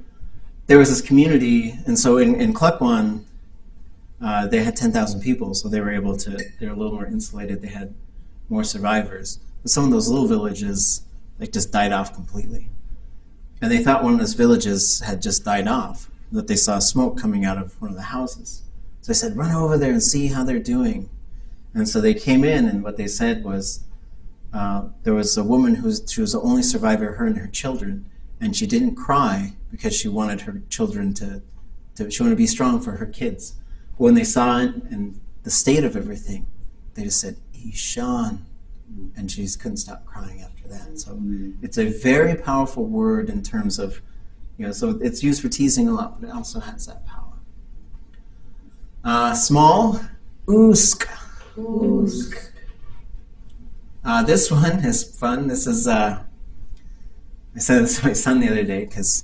there was this community, and so in Klukwan, they had 10,000 people, so they were a little more insulated, they had more survivors. But some of those little villages just died off completely. And they thought one of those villages had just died off, that they saw smoke coming out of one of the houses. So they said, run over there and see how they're doing. And so they came in, and what they said was, there was a woman she was the only survivor, her and her children, and she didn't cry because she wanted her children she wanted to be strong for her kids. When they saw it and the state of everything, they just said, Ishan, and she just couldn't stop crying after that. So it's a very powerful word in terms of, so it's used for teasing a lot, but it also has that power. Small, usk. Usk. This one is fun. This is, I said this to my son the other day because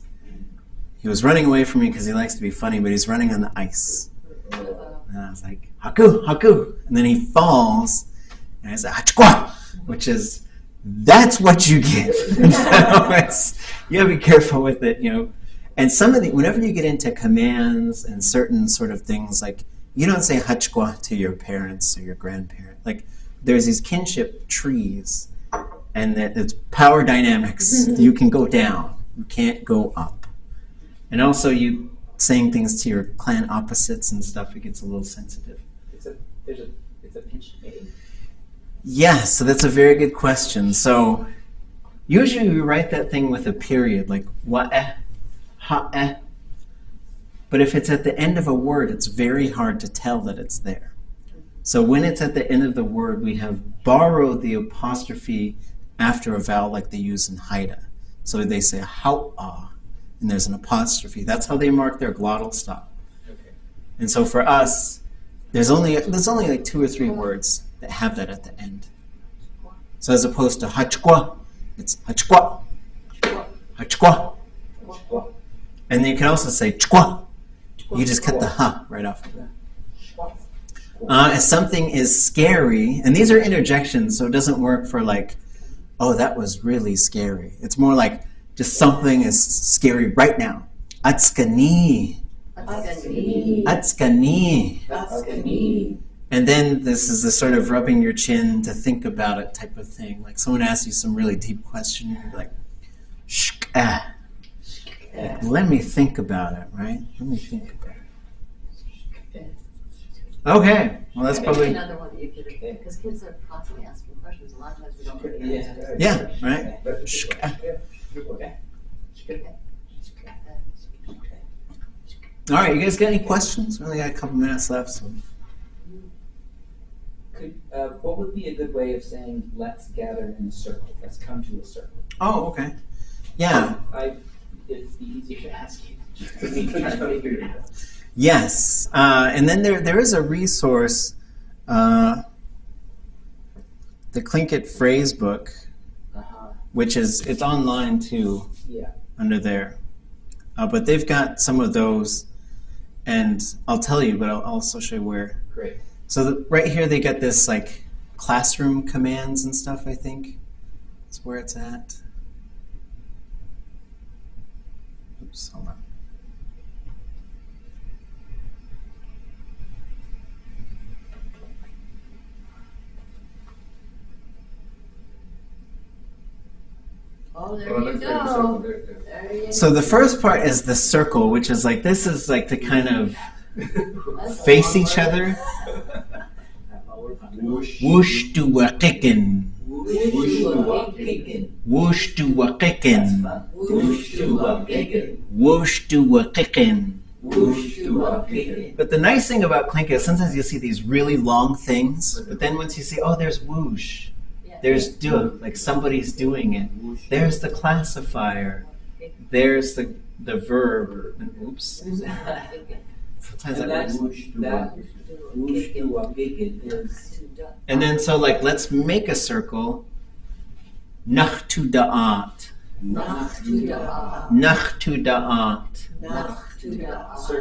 he was running away from me because he likes to be funny, but he's running on the ice. And I was like, haku, haku. And then he falls, and I said, hachkwa, which is, that's what you get. So you gotta be careful with it, And whenever you get into commands and certain sort of things, like, you don't say hachkwa to your parents or your grandparent. Like, there's these kinship trees, and it's power dynamics. You can go down, you can't go up. And also, you saying things to your clan opposites and stuff, it gets a little sensitive. It's a pinched A. Yeah, so that's a very good question. So usually we write that thing with a period, like wa'eh, ha'eh. But if it's at the end of a word, it's very hard to tell that it's there. So when it's at the end of the word, we have borrowed the apostrophe after a vowel like they use in Haida. So they say ha'ah, and there's an apostrophe. That's how they mark their glottal stop. Okay. And so for us, there's only like 2 or 3 words that have that at the end. So as opposed to hachkwa, it's hachkwa, hachkwa. And then you can also say chkwa. You just cut the ha right off of that. If something is scary, and these are interjections, so it doesn't work for like, oh, that was really scary. It's more like just something is scary right now. Atskani. Atskani. Atskani. Atskani. And then this is the sort of rubbing your chin to think about it type of thing. Like someone asks you some really deep question, you're like, shk-ah. Let me think about it, right? Let me think about it. Okay, well that's probably... Another one that you could, because kids are constantly asking questions. A lot of times we don't really answer. Yeah, right? Shk-ah. All right, you guys got any questions? We only got a couple minutes left. So. What would be a good way of saying "let's gather in a circle"? Let's come to a circle. Oh, okay. Yeah. It's the easier to ask you. To me, trying to figure it out. Yes. And then there is a resource, the Tlingit phrase book, which it's online too. Yeah. Under there. But they've got some of those, and I'll tell you, but I'll also show you where. Great. So right here they got this like classroom commands and stuff, I think. That's where it's at. Oops, hold on. Oh, there you go. There you So the first part is the circle, which is like, this is like to kind of face each other. Whoosh to wakikin. Whoosh to wakikin. Whoosh to wakikin. But the nice thing about Tlingit is sometimes you'll see these really long things, but then once you see, oh, there's whoosh, there's do, like somebody's doing it. There's the classifier. There's the verb. And, oops. Sometimes and then so like let's make a circle. Nach to da'at. Nach to da'at. Nach to da'at.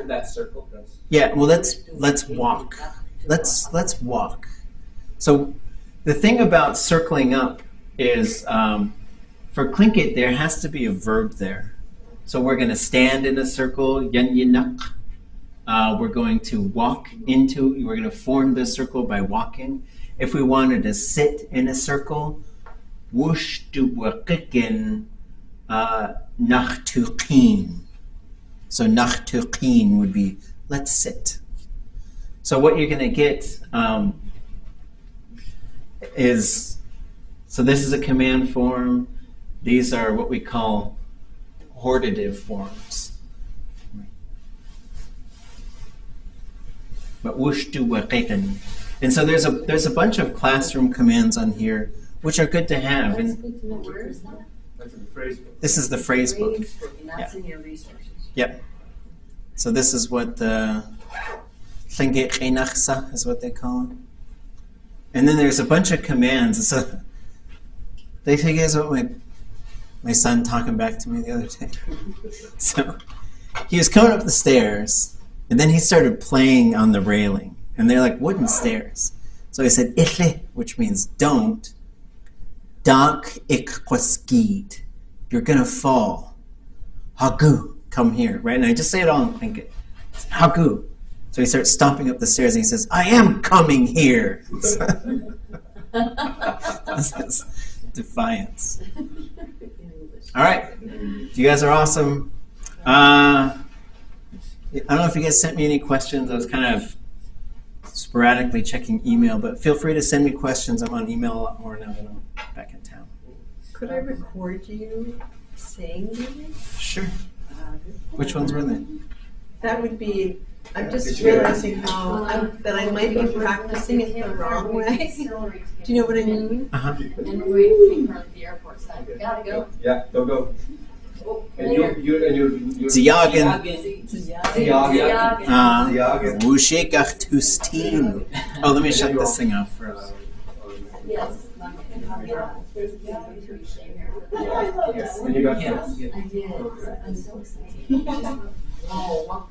That circle. Yeah, well let's walk. Let's walk. So the thing about circling up is for Tlingit there has to be a verb there. So we're going to stand in a circle, yan yinak. We're going to walk we're going to form the circle by walking. If we wanted to sit in a circle, wush tu wakikin nach tuqin. So nach tuqin would be let's sit. So what you're going to get is, so this is a command form. These are what we call hortative forms. But wush tu wakikin. And so there's a bunch of classroom commands on here which are good to have. That's And good to know. Where is that? That's in the phrase book. this is the phrase book. And that's in your resources. Yep. So this is what the Tlingit Qinachsa is what they call it. And then there's a bunch of commands. So they think is what my son talking back to me the other day. So he was coming up the stairs, and then he started playing on the railing. And they're like wooden stairs. So he said, Ichle, which means don't. Dak ikwaskid. You're going to fall. Hagu, come here. Right? And I just say it all in Tlingit. Hagu. So he starts stomping up the stairs and he says, I am coming here. That's his defiance. All right. You guys are awesome. I don't know if you guys sent me any questions. I was kind of sporadically checking email, but feel free to send me questions. I'm on email a lot more now that I'm back in town. Could I record you saying these? Sure. Which ones were they? That would be, I'm just realizing how, that I might be practicing it the wrong way. Do you know what I mean? Uh-huh. And we're waiting to take her to the airport side. Gotta go. Yeah, go. And you Ziyagen. Ziyagen. Wushekach tustin. Oh, let me shut this thing off first. Yes. And you got I did. I'm so excited. Oh,